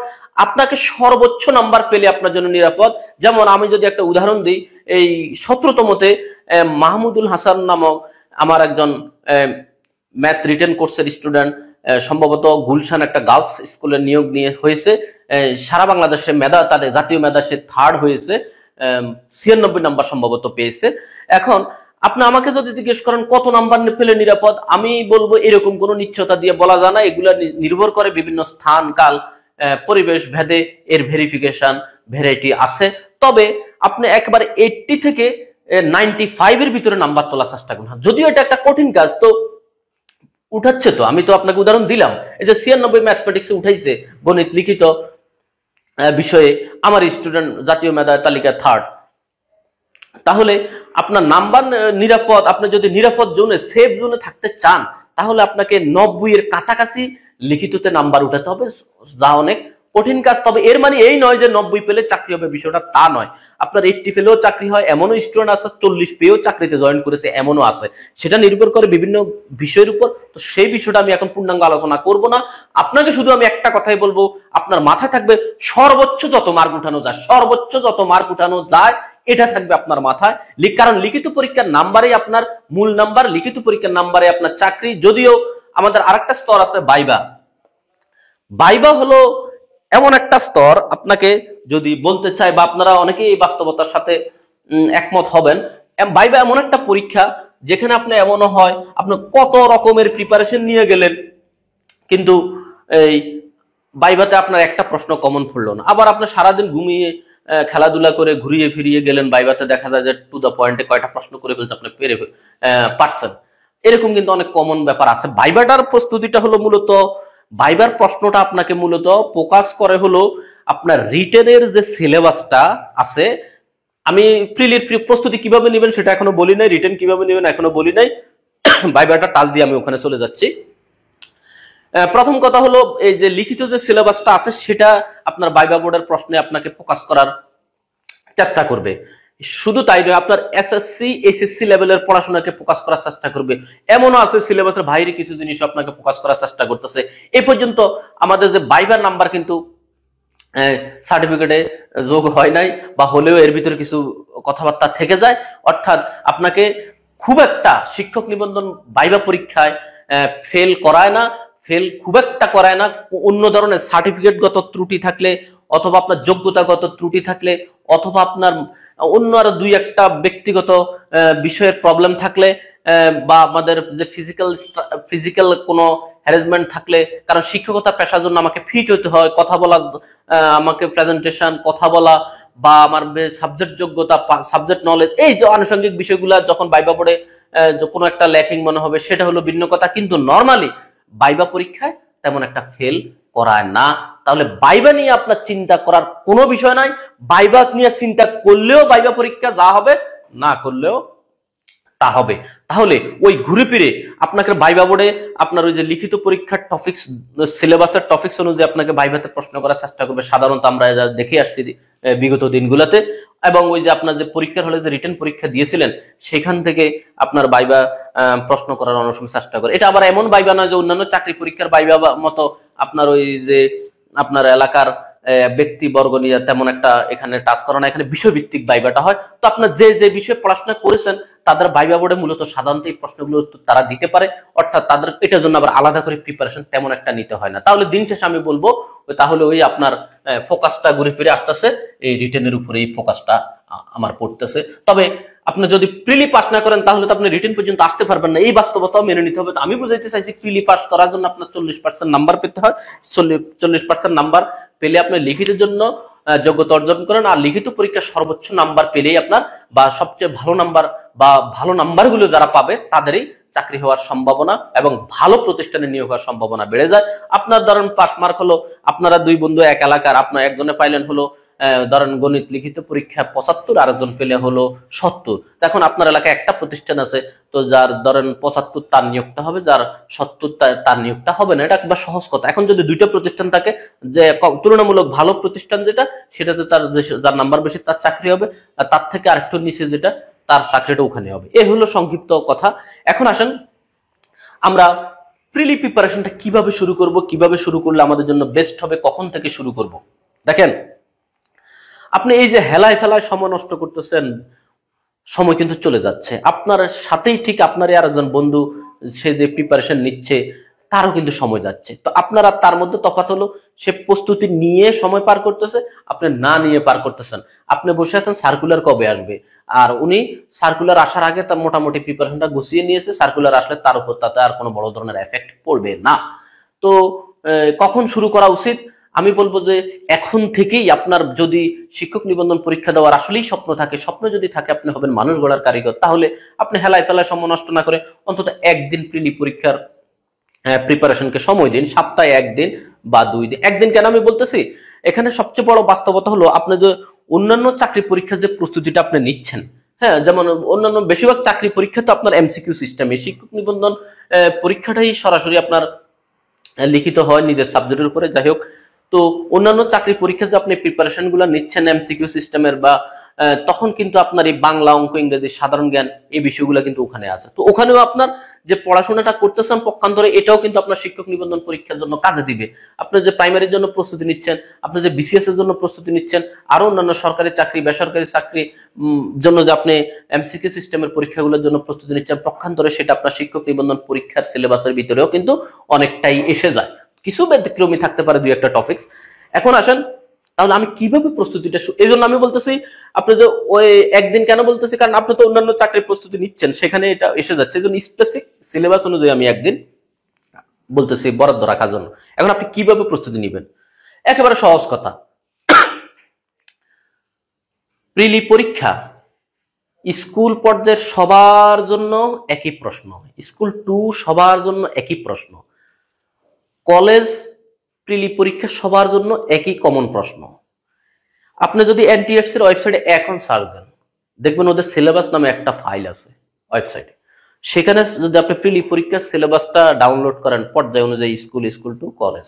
আপনাকে সর্বোচ্চ নাম্বার পেলে আপনার জন্য নিরাপদ। যেমন আমি যদি একটা উদাহরণ দিই, এই 17তমতে মাহমুদুল হাসান নামক আমার একজন ম্যাথ রিটেন কোর্সের স্টুডেন্ট, সম্ভবত গুলশান একটা গার্লস স্কুলে নিয়োগ নিয়ে হয়েছে, সারা বাংলাদেশে মেধা, তাদের জাতীয় মেধা সে 3rd হয়েছে, 96 নাম্বার সম্ভবত পেয়েছে। এখন আপনি আমাকে যদি জিজ্ঞেস করেন কত নাম্বার পেলে নিরাপদ, আমি বলবো এরকম কোনো নিশ্চয়তা দিয়ে বলা যায় না। এগুলা নির্ভর করে বিভিন্ন স্থান, কাল, পরিবেশ ভেদে এর ভেরিফিকেশন ভ্যারাইটি আছে। তবে আপনি একবার 80 থেকে 95 এর ভিতরে নাম্বার তোলার চেষ্টা করুন। যদিও এটা একটা কঠিন কাজ, তো উঠাচ্ছে তো, আমি তো আপনাকে উদাহরণ দিলাম। এই যে 96 ম্যাথমেটিক্সে উঠাইছে গণিত লিখিত বিষয়ে, আমার স্টুডেন্ট জাতীয় মেধা তালিকা 3rd। তাহলে আপনার নাম্বার নিরাপদ। আপনি যদি নিরাপদ জোনে, সেফ জোনে থাকতে চান তাহলে আপনাকে 90 এর কাছাকাছি লিখিততে নাম্বার উঠাতে হবে, যা অনেক কঠিন কাজ। তবে এর মানে এই নয় যে 90 পেলে চাকরি হবে, বিষয়টা তা নয়। আপনার 80 পেলেও চাকরি হয় এমনও স্টুডেন্ট আছে, 40 পেয়েও চাকরিতে জয়েন করেছে এমনও আছে। সেটা নির্ভর করে বিভিন্ন বিষয়ের উপর। তো সেই বিষয়টা আমি এখন পূর্ণাঙ্গ আলোচনা করব না। আপনাকে শুধু আমি একটা কথাই বলবো, আপনার মাথায় থাকবে সর্বোচ্চ যত মার্ক উঠানো যায়, সর্বোচ্চ যত মার্ক উঠানো যায় এটা থাকবে আপনার মাথায়। কারণ লিখিত পরীক্ষার নাম্বারেই আপনার মূল নাম্বার, লিখিত পরীক্ষার নাম্বারে আপনার চাকরি। যদিও আমাদের আরেকটা স্তর আছে ভাইবা। ভাইবা হলো এমন একটা স্তর, আপনাকে যদি বলতে চাই বা আপনারা অনেকেই এই বাস্তবতার সাথে একমত হবেন, ভাইবা এমন একটা পরীক্ষা যেখানে আপনি এমনও হয় আপনি কত রকমের প্রিপারেশন নিয়ে গেলেন, কিন্তু এই ভাইভাতে আপনার একটা প্রশ্ন কমন পড়লো না। আবার আপনি সারাদিন ঘুমিয়ে খেলাধুলা করে ঘুরিয়ে ফিরিয়ে গেলেন, ভাইভাতে দেখা যায় যে টু দ্য পয়েন্টে কয়টা প্রশ্ন করে ফেলছে আপনি পারছেন। এরকম কিন্তু অনেক কমন ব্যাপার আছে। ভাইভাটার প্রস্তুতিটা হলো মূলত, ভাইবার প্রশ্নটা আপনাকে মূলত ফোকাস করে হলো আপনার রিটেনের যে সিলেবাসটা আছে। আমি প্রিলির প্রস্তুতি কিভাবে নেবেন সেটা এখনো বলি নাই, রিটেন কিভাবে নেবেন এখনো বলি নাই, ভাইবাটা টাল দিয়ে আমি ওখানে চলে যাচ্ছি। প্রথম কথা হলো এই যে লিখিত যে সিলেবাসটা আছে সেটা আপনার ভাইবা বোর্ডের প্রশ্নে আপনাকে ফোকাস করার চেষ্টা করবে। শুধু তাই নয়, আপনার এসএসসি এইচএসসি লেভেলের পড়াশোনাকে ফোকাস করার চেষ্টা করবে। এমনও আছে সিলেবাসের বাইরে কিছু জিনিস আপনাকে ফোকাস করার চেষ্টা করতেছে। এই পর্যন্ত আমাদের যে ভাইবার নাম্বার কিন্তু সার্টিফিকেটে যোগ হয় নাই, বা হলেও এর ভিতরে কিছু কথাবার্তা থেকে যায়। অর্থাৎ আপনাকে খুব একটা শিক্ষক নিবন্ধন ভাইবা পরীক্ষায় ফেল করায় না, ফেল খুব একটা করায় না। অন্য ধরনের সার্টিফিকেটগত ত্রুটি থাকলে, অথবা আপনার যোগ্যতাগত ত্রুটি থাকলে, অথবা আপনার অন্য আরো দুই একটা ব্যক্তিগত বিষয়ের প্রবলেম থাকলে, বা আমাদের যে ফিজিক্যাল কোনো হ্যারাসমেন্ট থাকলে, কারণ শিক্ষকতা পেশার জন্য আমাকে ফিট হতে হয়, কথা বলা, আমাকে প্রেজেন্টেশন, কথা বলা, বা আমার সাবজেক্ট যোগ্যতা, সাবজেক্ট নলেজ, এই যে আনুষঙ্গিক বিষয়গুলো যখন ভাইবা পড়ে কোনো একটা ল্যাকিং মনে হবে সেটা হলো ভিন্ন কথা। কিন্তু নর্মালি ভাইবা পরীক্ষায় তেমন একটা ফেল করায় না। তাহলে ভাইবা নিয়ে আপনার চিন্তা করার কোনো বিষয় নাই। ভাইবা নিয়ে চিন্তা করলেও ভাইবা পরীক্ষা যা হবে, না করলেও তা হবে। তাহলে ওই ঘুরে ফিরে আপনাকে ভাইবা বোর্ডে আপনার ওই যে লিখিত পরীক্ষার টপিকস, সিলেবাসের টপিকস অনুযায়ী আপনাকে ভাইভাতে প্রশ্ন করার চেষ্টা করবে। সাধারণত আমরা যা দেখে আসছি বিগত দিনগুলোতে, এবং ওই যে আপনার যে পরীক্ষার হলে যে রিটেন পরীক্ষা দিয়েছিলেন সেখান থেকে আপনার ভাইবা প্রশ্ন করার অনেক সময় চেষ্টা করে। এটা আবার এমন ভাইবা নয় যে অন্যান্য চাকরি পরীক্ষার ভাইবা মতো আপনার ওই যে আপনার এলাকার ব্যক্তিবর্গ নিয়ে তেমন একটা এখানে টাচ করা না। এখানে বিষয়ভিত্তিক ভাইবাটা হয়। তো আপনার যে যে বিষয়ে পড়াশোনা করেছেন তাদের ভাইবা বোর্ডে মূলত সাধারণত এই প্রশ্নগুলো তারা দিতে পারে। অর্থাৎ তাদের এটার জন্য আবার আলাদা করে প্রিপারেশন তেমন একটা নিতে হয় না। তাহলে দিন শেষে আমি বলবো তাহলে ওই আপনার ফোকাসটা ঘুরে ফিরে আসতেছে এই রিটেনের উপরে, এই ফোকাসটা আমার পড়তেছে। তবে আপনি যদি প্রিলি পাস না করেন তাহলে তো আপনি রিটেন পর্যন্ত আসতে পারবেন না, এই বাস্তবতাও মেনে নিতে হবে। তো আমি বুঝাইতে চাইছি প্রিলি পাস করার জন্য আপনার 40% নাম্বার পেতে হয়। 40% নাম্বার পেলে আপনি লিখিতের জন্য যোগ্যতা অর্জন করেন। আর লিখিত পরীক্ষার সর্বোচ্চ নাম্বার পেলেই আপনার, বা সবচেয়ে ভালো নাম্বার বা ভালো নাম্বারগুলো যারা পাবে তাদেরই চাকরি হওয়ার সম্ভাবনা এবং ভালো প্রতিষ্ঠানে নিয়োগ হওয়ার সম্ভাবনা বেড়ে যায়। আপনার ধরেন পাস মার্ক হলো, আপনারা দুই বন্ধু এক এলাকার, আপনার একজনে পাইলেন হলো ধরেন গণিত লিখিত পরীক্ষা 75, আরেকজন পেলে হলো 70। এখন আপনার এলাকায় একটা প্রতিষ্ঠান আছে, তো যার ধরেন 75 তার নিয়োগটা হবে, যার 70 তার নিয়োগটা হবে না। এটা একবার সহজ কথা। এখন যদি দুইটা প্রতিষ্ঠান থাকে, যে তুলনামূলক ভালো প্রতিষ্ঠান যেটা, সেটাতে তার যার নাম্বার বেশি তার চাকরি হবে, আর তার থেকে আরেকটু নিচে যেটা তার চাকরিটা ওখানে হবে। এই হলো সংক্ষিপ্ত কথা। এখন আসেন আমরা প্রিলি প্রিপারেশনটা কিভাবে শুরু করব, কিভাবে শুরু করলে আমাদের জন্য বেস্ট হবে, কখন থেকে শুরু করব। দেখেন, আপনি এই যে হেলায় ফেলায় সময় নষ্ট করতেছেন, সময় কিন্তু চলে যাচ্ছে। আপনার সাথেই ঠিক আপনার আর একজন বন্ধু, সে যে প্রিপারেশন নিচ্ছে তারও কিন্তু সময় যাচ্ছে। তো আপনারা তার মধ্যে তফাৎ হলো, সে প্রস্তুতি নিয়ে সময় পার করতেছে, আপনি না নিয়ে পার করতেছেন। আপনি বসে আছেন সার্কুলার কবে আসবে, আর উনি সার্কুলার আসার আগে তার মোটামুটি প্রিপারেশনটা গুছিয়ে নিয়েছে। সার্কুলার আসলে তার উপর তাতে আর কোনো বড় ধরনের এফেক্ট পড়বে না। তো কখন শুরু করা উচিত? আমি বলবো যে এখন থেকেই আপনার যদি শিক্ষক নিবন্ধন পরীক্ষা দেওয়ার আসলেই স্বপ্ন থাকে, স্বপ্ন যদি থাকে আপনি হবেন মানুষ গড়ার কারিগর, তাহলে আপনি হেলায় ফেলায় সময় নষ্ট না করে অন্তত একদিন প্রিলি পরীক্ষার প্রিপারেশনকে সময় দিন। সপ্তাহে একদিন বা 2 দিন। একদিন কেন আমি বলতেছি, এখানে সবচেয়ে বড় বাস্তবতা হলো আপনি যে অন্যান্য চাকরি পরীক্ষার যে প্রস্তুতিটা আপনি নিচ্ছেন হ্যাঁ, যেমন অন্যান্য বেশিরভাগ চাকরি পরীক্ষা তো আপনার এমসিকিউ সিস্টেমে, শিক্ষক নিবন্ধন পরীক্ষাটাই সরাসরি আপনার লিখিত হয় নিজের সাবজেক্টের উপরে। যাই হোক, তো অন্যান্য চাকরি পরীক্ষা যে আপনি প্রিপারেশন গুলো নিচ্ছেন এমসিকিউ সিস্টেমের, বা তখন কিন্তু আপনার এই বাংলা, অঙ্ক, ইংরেজি, সাধারণ জ্ঞান এই বিষয়গুলো কিন্তু ওখানে আছে। তো ওখানেও আপনার যে পড়াশোনাটা করতেছেন পক্ষান্তরে, এটাও কিন্তু আপনার শিক্ষক নিবন্ধন পরীক্ষার জন্য কাজে দিবে। আপনি যে প্রাইমারির জন্য প্রস্তুতি নিচ্ছেন, আপনি যে বিসিএস এর জন্য প্রস্তুতি নিচ্ছেন, আরো অন্যান্য সরকারি চাকরি, বেসরকারি চাকরি জন্য যে আপনি এমসিকিউ সিস্টেমের পরীক্ষাগুলোর জন্য প্রস্তুতি নিচ্ছেন পক্ষান্তরে, সেটা আপনার শিক্ষক নিবন্ধন পরীক্ষার সিলেবাসের ভিতরেও কিন্তু অনেকটাই এসে যায়। কিছু ব্যতিক্রমী থাকতে পারে দুই একটা টপিকস। এখন আসেন, তাহলে আমি কিভাবে প্রস্তুতিটা, এই জন্য আমি বলতেছি আপনি যে ওই একদিন কেন বলতেছি, কারণ আপনি তো অন্যান্য চাকরির প্রস্তুতি নিচ্ছেন, সেখানে এটা এসে যাচ্ছে। এই জন্য স্পেসিফিক সিলেবাস অনুযায়ী আমি একদিন বলতেছি বরাদ্দ রাখার জন্য। এখন আপনি কিভাবে প্রস্তুতি নেবেন, একেবারে সহজ কথা। প্রিলি পরীক্ষা স্কুল পর্যায়ের সবার জন্য একই প্রশ্ন, স্কুল 2 সবার জন্য একই প্রশ্ন, কলেজ প্রিলি পরীক্ষা সবার জন্য একই কমন প্রশ্ন। আপনি যদি এনটিএসসি এর ওয়েবসাইটে এখন সার্চ দেন, দেখবেন ওদের সিলেবাস নামে একটা ফাইল আছে ওয়েবসাইটে। সেখানে যদি আপনি প্রিলি পরীক্ষার সিলেবাসটা ডাউনলোড করেন পর্যায় অনুযায়ী, স্কুল 2 কলেজ,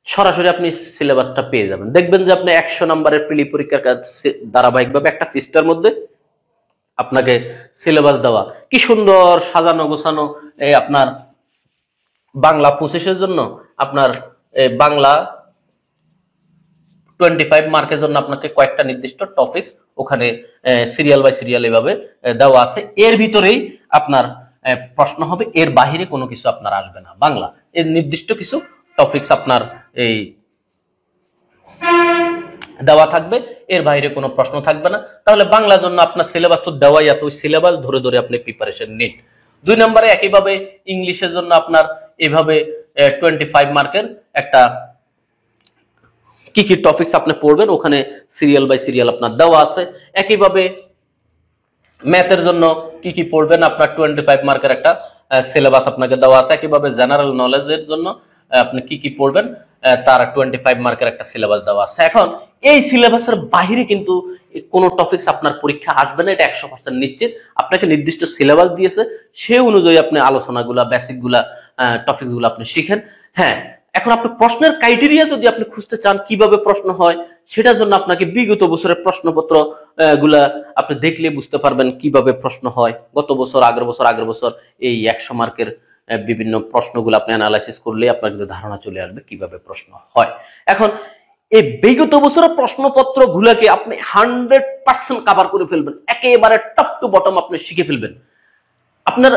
সরাসরি আপনি সিলেবাসটা পেয়ে যাবেন। দেখবেন যে আপনি 100 নম্বরের প্রিলি পরীক্ষার কাজ ধারাবাহিকভাবে একটা পৃষ্ঠার মধ্যে আপনাকে সিলেবাস দেওয়া, কি সুন্দর সাজানো গোছানো। এই আপনার বাংলা 25-এর জন্য আপনার বাংলা 25 মার্কের জন্য আপনাকে কয়েকটা নির্দিষ্ট টপিকস ওখানে সিরিয়াল বাই সিরিয়াল এভাবে দেওয়া আছে। এর ভিতরেই আপনার প্রশ্ন হবে, এর বাহিরে কোনো কিছু আপনার আসবে না। বাংলা এর নির্দিষ্ট কিছু টপিকস আপনার এই দেওয়া থাকবে, এর বাইরে কোনো প্রশ্ন থাকবে না। তাহলে বাংলার জন্য আপনার সিলেবাস তো দেওয়াই আছে, ওই সিলেবাস ধরে ধরে আপনি প্রিপারেশন নিন। 2 নম্বরে একইভাবে ইংলিশের জন্য আপনার এইভাবে 25 মার্কের একটা কি কি টপিকস আপনি পড়বেন, ওখানে সিরিয়াল বাই সিরিয়াল আপনার দেওয়া আছে। একইভাবে ম্যাথের জন্য কি কি পড়বেন, আপনার 25 মার্কের একটা সিলেবাস আপনাকে দেওয়া আছে। একইভাবে জেনারেল নলেজের জন্য আপনি কি কি পড়বেন তার 25 মার্কের একটা সিলেবাস দেওয়া আছে। এখন এই সিলেবাসের বাইরে কিন্তু কোন টপিকস আপনার পরীক্ষা আসবে না, এটা 100% নিশ্চিত। আপনাকে নির্দিষ্ট সিলেবাস দিয়েছে, সেই অনুযায়ী আপনি আলোচনাগুলা, বেসিকগুলা, টপিকসগুলো আপনি শিখেন। হ্যাঁ, এখন আপনি প্রশ্নের ক্রাইটেরিয়া যদি আপনি খুঁজতে চান কিভাবে প্রশ্ন হয়, সেটার জন্য আপনাকে বিগত বছরের প্রশ্নপত্র গুলা আপনি দেখলে বুঝতে পারবেন কিভাবে প্রশ্ন হয়। গত বছর, আগের বছর এই 100 মার্কের বিভিন্ন প্রশ্নগুলো আপনি অ্যানালাইসিস করলে আপনার কিন্তু ধারণা চলে আসবে কিভাবে প্রশ্ন হয়। এখন এই বিগত বছরের প্রশ্নপত্র গুলাকে আপনি 100% কভার করে ফেলবেন, একেবারে টপ টু বটম আপনি শিখে ফেলবেন। আপনার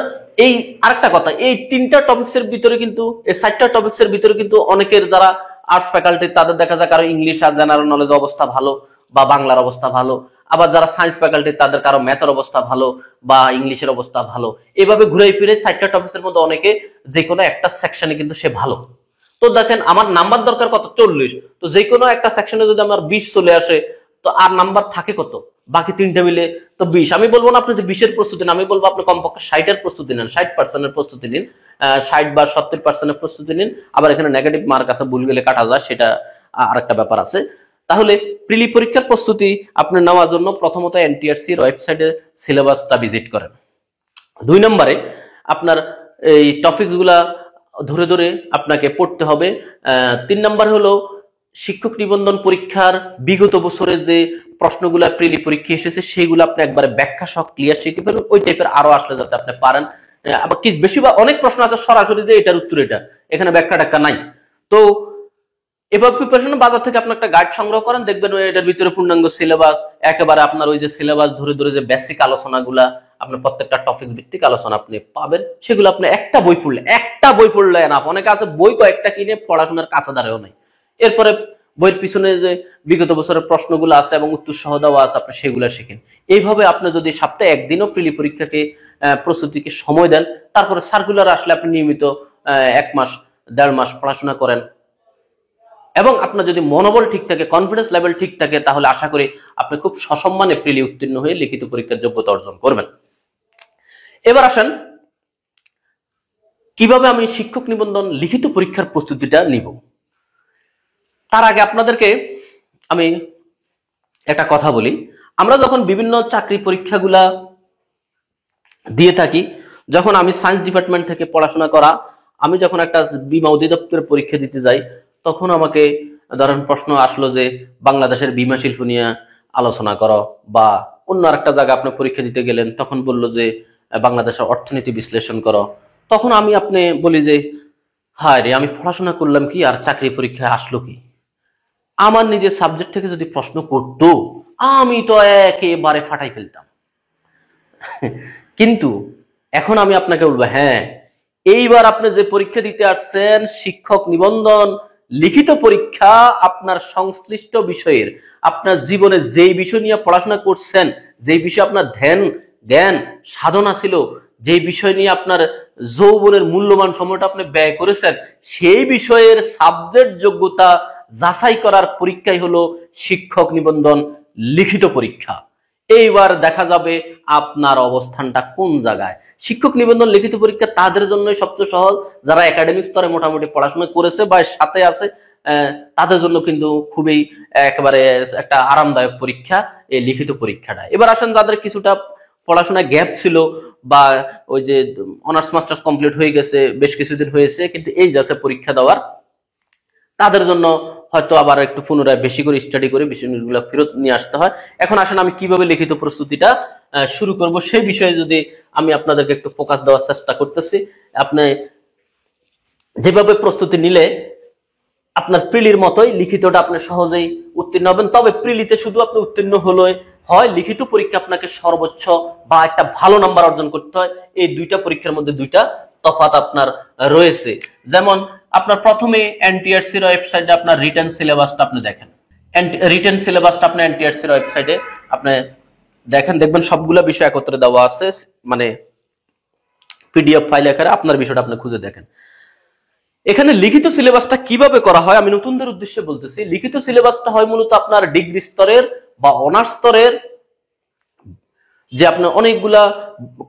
এই আরেকটা কথা, এই 3টা টপিক্সের ভিতরে কিন্তু, এই 4টা টপিক্সের ভিতরে কিন্তু অনেকের যারা আর্টস ফ্যাকাল্টি তাদের দেখা যায় কারো ইংলিশ আর জেনারেল নলেজ অবস্থা ভালো বা বাংলার অবস্থা ভালো, আবার যারা সায়েন্স ফ্যাকাল্টি তাদের কারো ম্যাথের অবস্থা ভালো বা ইংলিশের অবস্থা ভালো। এভাবে ঘুরে ফিরে 4টা টপিক্সের মধ্যে অনেকে যে কোনো একটা সেকশনে কিন্তু সে ভালো। তো দেখেন আমার নাম্বার দরকার কত, 40। তো যে কোনো একটা সেকশনে যদি আমার 20 চলে আসে, তো আর নাম্বার থাকে কত, বাকি 3টা মিলে তো 20। আমি বলবো না আপনি যে 20-এর প্রস্তুতি নেন, আমি বলবো আপনি কমপক্ষে 60-এর প্রস্তুতি নেন, 60%-এর প্রস্তুতি নিন, 60 বা 70%-এর প্রস্তুতি নিন। আবার এখানে নেগেটিভ মার্ক আছে, ভুল গেলে কাটা যায়, সেটা আরেকটা ব্যাপার আছে। তাহলে প্রিলি পরীক্ষার প্রস্তুতি আপনি নেওয়ার জন্য প্রথমত এনটিআরসি এর ওয়েবসাইটে সিলেবাসটা ভিজিট করেন। 2 নম্বরে আপনার এই টপিকস গুলা ধরে ধরে আপনাকে পড়তে হবে। 3 নম্বর হলো শিক্ষক নিবন্ধন পরীক্ষার বিগত বছরের যে প্রশ্নগুলা প্রিলি পরীক্ষা এসেছে সেগুলো আপনি একবারে ব্যাখ্যা সহ ক্লিয়ার শিখে ফেলুন, ওই টাইপের আরো আসলে যাতে আপনি পারেন। আবার কি বেশি বা অনেক প্রশ্ন আছে সরাসরি যে এটার উত্তর এটা, এখানে ব্যাখ্যা টাখ্যা নাই। তো এবার প্রিপারেশন বাজার থেকে আপনি একটা গাইড সংগ্রহ করেন, দেখবেন এটার ভিতরে পূর্ণাঙ্গ সিলেবাস, একেবারে আপনার ওই যে সিলেবাস ধরে ধরে যে বেসিক আলোচনাগুলা, আপনার প্রত্যেকটা টপিক ভিত্তিক আলোচনা আপনি পাবেন। সেগুলো আপনি একটা বই পড়লে না, অনেকে আছে বই কয়েকটা কিনে পড়াশোনার কাছে দাঁড়ায়ও নাই। এরপরে বইয়ের পিছনে যে বিগত বছরের প্রশ্নগুলো আছে এবং উত্তর সহ দেওয়া আছে, আপনি সেগুলো শিখেন। এইভাবে আপনি যদি সপ্তাহে একদিনও প্রিলি পরীক্ষাকে প্রস্তুতিকে সময় দেন, তারপরে সার্কুলার আসলে আপনি নিয়মিত 1 মাস 1.5 মাস পড়াশোনা করেন, এবং আপনার যদি মনোবল ঠিক থাকে, কনফিডেন্স লেভেল ঠিক থাকে, তাহলে আশা করি আপনি খুব সসম্মানে প্রিলি উত্তীর্ণ হয়ে লিখিত পরীক্ষার যোগ্যতা অর্জন করবেন। এবার আসেন কিভাবে আমি শিক্ষক নিবন্ধন লিখিত পরীক্ষার প্রস্তুতিটা নিব। তার আগে আপনাদেরকে আমি একটা কথা বলি, আমরা যখন বিভিন্ন চাকরি পরীক্ষাগুলা দিয়ে থাকি, যখন আমি সায়েন্স ডিপার্টমেন্ট থেকে পড়াশোনা করা, আমি যখন একটা বীমা অধিদপ্তরের পরীক্ষা দিতে যাই, তখন আমাকে ধরেন প্রশ্ন আসলো যে বাংলাদেশের বীমা শিল্প নিয়ে আলোচনা করো, বা অন্য একটা জায়গায় আপনি পরীক্ষা দিতে গেলেন, তখন বললো যে বাংলাদেশের অর্থনীতি বিশ্লেষণ করো। তখন আমি আপনি বলি যে হায় রে, আমি পড়াশোনা করলাম কি আর চাকরি পরীক্ষায় আসলো কি। আমার নিজের সাবজেক্ট থেকে যদি প্রশ্ন করতো, আমি তো একেবারে ফাটাই ফেলতাম। কিন্তু এখন আমি আপনাকে বলবো, হ্যাঁ, এইবার আপনি যে পরীক্ষা দিতে আসছেন, শিক্ষক নিবন্ধন লিখিত পরীক্ষা, আপনার সংশ্লিষ্ট বিষয়ের, আপনার জীবনে যেই বিষয় নিয়ে পড়াশোনা করছেন, যেই বিষয়ে আপনার ধ্যান জ্ঞান সাধনা ছিল, যেই বিষয় নিয়ে আপনার যৌবনের মূল্যবান সময়টা আপনি ব্যয় করেছেন, সেই বিষয়ের সাবজেক্ট যোগ্যতা যাচাই করার পরীক্ষাই হলো শিক্ষক নিবন্ধন লিখিত পরীক্ষা। এইবার দেখা যাবে আপনার অবস্থানটা কোন জায়গায়। শিক্ষক নিবন্ধন লিখিত পরীক্ষা তাদের জন্য সবচেয়ে সহজ, যারা একাডেমিক স্তরে মোটামুটি পড়াশোনা করেছে বা সাথে আছে, তাদের জন্য কিন্তু খুবই একেবারে একটা আরামদায়ক পরীক্ষা এই লিখিত পরীক্ষাটা। এবার আসেন যাদের কিছুটা পড়াশোনা গ্যাপ ছিল, বা ওই যে অনার্স মাস্টার্স কমপ্লিট হয়ে গেছে, বেশ কিছুদিন হয়েছে কিন্তু এই যাচ্ছে পরীক্ষা দেওয়ার, তাদের জন্য হয়তো আবার একটু পুনরায় বেশি করে স্টাডি করে বিষয়গুলো ফেরত নিয়ে আসতে হয়। এখন আসেন আমি কিভাবে লিখিত প্রস্তুতিটা শুরু করব সেই বিষয়ে যদি আমি আপনাদেরকে একটু ফোকাস দেওয়ার চেষ্টা করতেছি। আপনি যেভাবে প্রস্তুতি নিলে আপনার প্রিলির মতোই লিখিতটা আপনি সহজেই উত্তীর্ণ হবেন। তবে প্রিলিতে শুধু আপনি উত্তীর্ণ হলে হয়, লিখিত পরীক্ষা আপনাকে সর্বোচ্চ বা একটা ভালো নাম্বার অর্জন করতে হয়। এই দুইটা পরীক্ষার মধ্যে দুইটা তফাৎ আপনার রয়েছে। যেমন আপনার প্রথমে এনটিআরসির ওয়েবসাইটে আপনার রিটেন সিলেবাসটা আপনি দেখেন, রিটেন সিলেবাসটা আপনি এনটিআরসির ওয়েবসাইটে আপনি দেখেন, দেখবেন সবগুলা বিষয় একত্রে দেওয়া আছে, মানে পিডিএফ ফাইল আকারে আপনার বিষয়টা আপনি খুঁজে দেখেন। এখানে লিখিত সিলেবাসটা কিভাবে করা হয় আমি নতুনদের উদ্দেশ্যে বলতেছি। লিখিত সিলেবাসটা হয় মূলত আপনার ডিগ্রি স্তরের বা অনার্স স্তরের, যে আপনার অনেকগুলা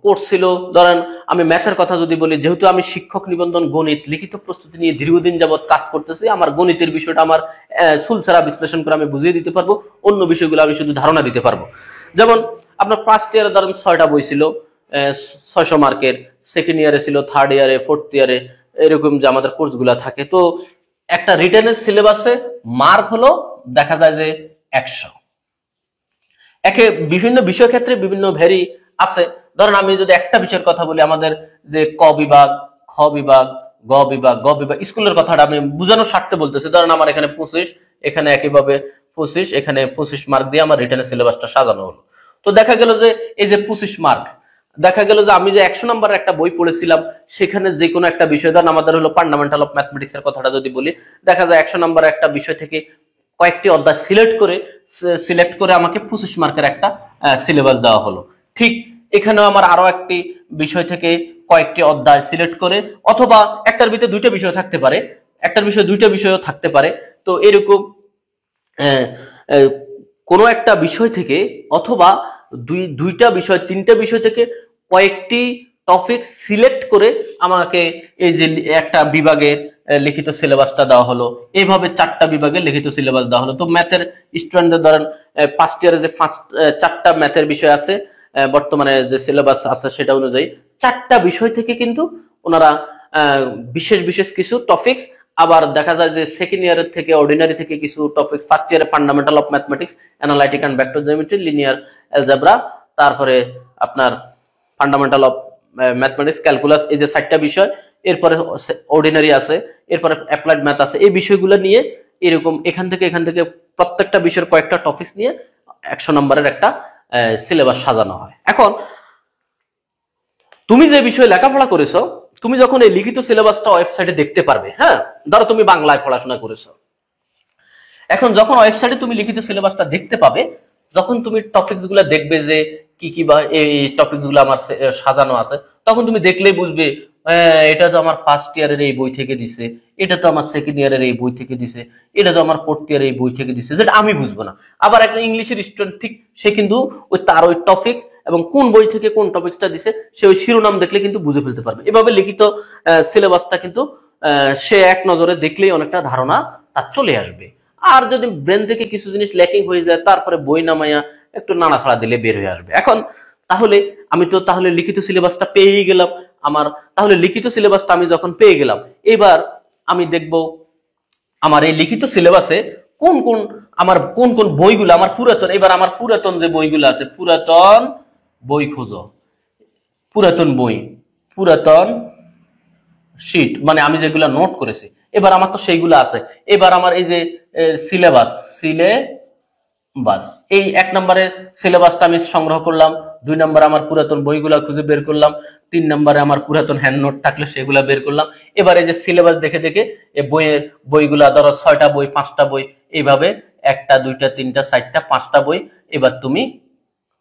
কোর্স ছিল। ধরেন আমি ম্যাথের কথা যদি বলি, যেহেতু আমি শিক্ষক নিবন্ধন গণিত লিখিত প্রস্তুতি নিয়ে দীর্ঘদিন যাবৎ কাজ করতেছি, আমার গণিতের বিষয়টা আমার সুলছাড়া বিশ্লেষণ করে আমি বুঝিয়ে দিতে পারবো, অন্য বিষয়গুলো আমি শুধু ধারণা দিতে পারবো। যেমন আপনার ফার্স্ট ইয়ারে ধরেন 6টা বই ছিল 600 মার্কের, সেকেন্ড ইয়ারে ছিল, থার্ড ইয়ারে, ফোর্থ ইয়ারে, এরকম যে আমাদের কোর্সগুলা থাকে। তো একটা রিটেনের সিলেবাসে মার্ক হলো দেখা যায় যে 100। একে বিভিন্ন বিষয় ক্ষেত্রে বিভিন্ন ভ্যারি আছে। ধরেন আমি যদি একটা বিষয়ের কথা বলি, আমাদের যে ক বিভাগ, খ বিভাগ, গ বিভাগ, গ বিভাগ, স্কুলের কথাটা আমি বুঝানোর স্বার্থে বলতেছি। ধরেন আমার এখানে 25, এখানে একইভাবে 25, এখানে 25 মার্ক দিয়ে আমার রিটেনের সিলেবাসটা সাজানো হলো। তো দেখা গেল যে এই যে 25 মার্ক, দেখা গেল যে আমি যে 100 নম্বরের একটা বই পড়েছিলাম, সেখানে যে কোনো একটা বিষয়, ধরেন আমাদের হলো ফান্ডামেন্টাল অফ ম্যাথমেটিক্স এর কথাটা যদি বলি, দেখা যায় 100 নম্বরের একটা বিষয় থেকে কয়েকটি অধ্যায় সিলেক্ট করে আমাকে 25 মার্কের একটা সিলেবাস দেওয়া হলো। ঠিক এখানেও আমার আরো একটি বিষয় থেকে কয়েকটি অধ্যায় সিলেক্ট করে, অথবা একটার ভিতরে দুইটা বিষয় থাকতে পারে, একটার বিষয় দুইটা বিষয়ও থাকতে পারে। তো এরকম কোনো একটা বিষয় থেকে, অথবা দুইটা বিষয়, তিনটা বিষয় থেকে কয়েকটি টপিক সিলেক্ট করে আমাকে এই যে একটা বিভাগের লিখিত সিলেবাসটা দেওয়া হলো। এইভাবে 4টা বিভাগের লিখিত সিলেবাস দেওয়া হলো। তো ম্যাথের স্টুডেন্টদের ধরেন ফার্স্ট ইয়ারে যে 4টা ম্যাথের বিষয় আছে, বর্তমানে যে সিলেবাস আছে সেটা অনুযায়ী 4টা বিষয় থেকে কিন্তু ওনারা বিশেষ বিশেষ কিছু টপিকস, আবার দেখা যায় যে সেকেন্ড ইয়ারের থেকে অর্ডিনারি থেকে কিছু টপিকস, ফার্স্ট ইয়ারে fundamental of mathematics, analytic and vector geometry, linear algebra, তারপরে আপনার ফান্ডামেন্টাল অফ ম্যাথমেটিক্স, ক্যালকুলাস, এই যে 4টা বিষয়, এরপরে অর্ডিনারি আছে, এরপরে অ্যাপ্লাইড ম্যাথ আছে। এই বিষয়গুলো নিয়ে এরকম এখান থেকে প্রত্যেকটা বিষয়ের কয়েকটা টপিকস নিয়ে 100 নম্বরের একটা সিলেবাস সাজানো হয়। এখন তুমি যে বিষয়ে লেখাপড়া করেছো, তুমি যখন এই লিখিত সিলেবাসটা ওয়েবসাইটে দেখতে পারবে, হ্যাঁ, ধরো তুমি বাংলায় পড়াশোনা করেছো, এখন যখন ওয়েবসাইটে তুমি লিখিত সিলেবাসটা দেখতে পাবে, যখন তুমি টপিকস গুলা দেখবে যে কি কি বা এই টপিকস গুলো আমার সাজানো আছে, তখন তুমি দেখলেই বুঝবে এটা তো আমার ফার্স্ট ইয়ারের এই বই থেকে দিছে, এটা তো আমার সেকেন্ড ইয়ারের এই বই থেকে দিছে, এটা তো আমার ফোর্থ ইয়ারের এই বই থেকে দিছে, যেটা আমি বুঝবো না। আবার একটা ইংলিশের স্টুডেন্ট ঠিক সে কিন্তু ওই টপিকস এবং কোন বই থেকে কোন টপিকসটা দিছে সে ওই শিরোনাম দেখলে কিন্তু বুঝে ফেলতে পারবে। এভাবে লিখিত সিলেবাসটা কিন্তু সে এক নজরে দেখলেই অনেকটা ধারণা তার চলে আসবে। আর যদি ব্রেন থেকে কিছু জিনিস ল্যাকিং হয়ে যায়, তারপরে বই নামাইয়া একটু নাড়াচাড়া দিলে বের হয়ে আসবে। এখন তাহলে আমি তো তাহলে লিখিত সিলেবাসটা পেয়েই গেলাম। আমার তাহলে লিখিত সিলেবাসটা আমি যখন পেয়ে গেলাম, এবার আমি দেখব আমার এই লিখিত সিলেবাসে কোন কোন কোন কোন বইগুলো আমার পুরাতন, এবার আমার পুরাতন যে বইগুলো আছে, পুরাতন বই খোঁজো, পুরাতন বই, পুরাতন শিট, মানে আমি যেগুলো নোট করেছি, এবার আমার তো সেইগুলো আছে। এবার আমার এই যে সিলেবাস, এই 1 নম্বরে সিলেবাসটা আমি সংগ্রহ করলাম, 2 নম্বরে আমার পুরাতন বইগুলা খুঁজে বের করলাম, 3 নম্বরে আমার পুরাতন হ্যান্ড নোট থাকলে সেগুলা বের করলাম। এবার এই যে সিলেবাস দেখে দেখে এই বইগুলা ধরো 6টা বই, 5টা বই, এইভাবে 1টা 2টা 3টা 4টা 5টা বই এবার তুমি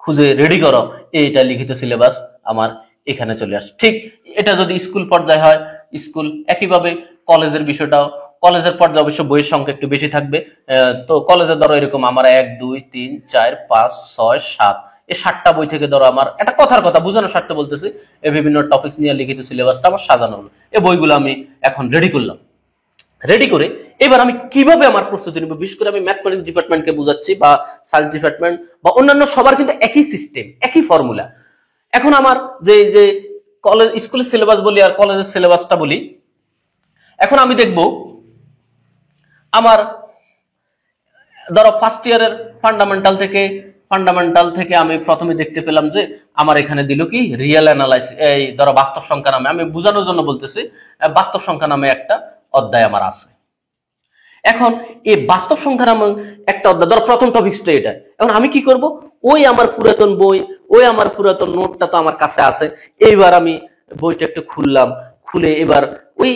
খুঁজে রেডি করো। এইটা লিখিত সিলেবাস আমার এখানে চলে আসে। ঠিক এটা যদি স্কুল পর্যায়ে হয়, স্কুল একইভাবে। কলেজের বিষয়টাও, কলেজের পর্যায়ে অবশ্য বইয়ের সংখ্যা একটু বেশি থাকবে। তো কলেজে ধরো এরকম আমার 1 2 3 4 5 6 7, এই 7টা বই থেকে ধরো আমার একটা কথার কথা বুঝানো স্বার্থে বলতেছি, এই বিভিন্ন টপিকস নিয়ে লিখিত সিলেবাসটা আমার সাজানো হলো। এই বইগুলো আমি এখন রেডি করলাম। রেডি করে এবার আমি কিভাবে আমার প্রস্তুতি নিব, বিশেষ করে আমি ম্যাথমেটিক্স ডিপার্টমেন্টকে বুঝাচ্ছি বা সায়েন্স ডিপার্টমেন্ট বা অন্যান্য সবার কিন্তু একই সিস্টেম, একই ফর্মুলা। এখন আমার যে যে কলেজ স্কুলের সিলেবাস বলি আর কলেজের সিলেবাসটা বলি, এখন আমি দেখব আমার ধরো ফার্স্ট ইয়ারের ফান্ডামেন্টাল থেকে আমি প্রথমে দেখতে পেলাম যে আমার এখানে দিল কি রিয়েল অ্যানালাইসিস, এই ধরো বাস্তব সংখ্যা নামে, আমি বোঝানোর জন্য বলতেছি, বাস্তব সংখ্যা নামে একটা অধ্যায় আমার আছে। এখন এই বাস্তব সংখ্যা নামে একটা অধ্যায়, ধরো প্রথম টপিকসটা এটা। এখন আমি কি করব, ওই আমার পুরাতন বই, ওই আমার পুরাতন নোটটা তো আমার কাছে আছে, এইবার আমি বইটা একটু খুললাম, খুলে এবার ওই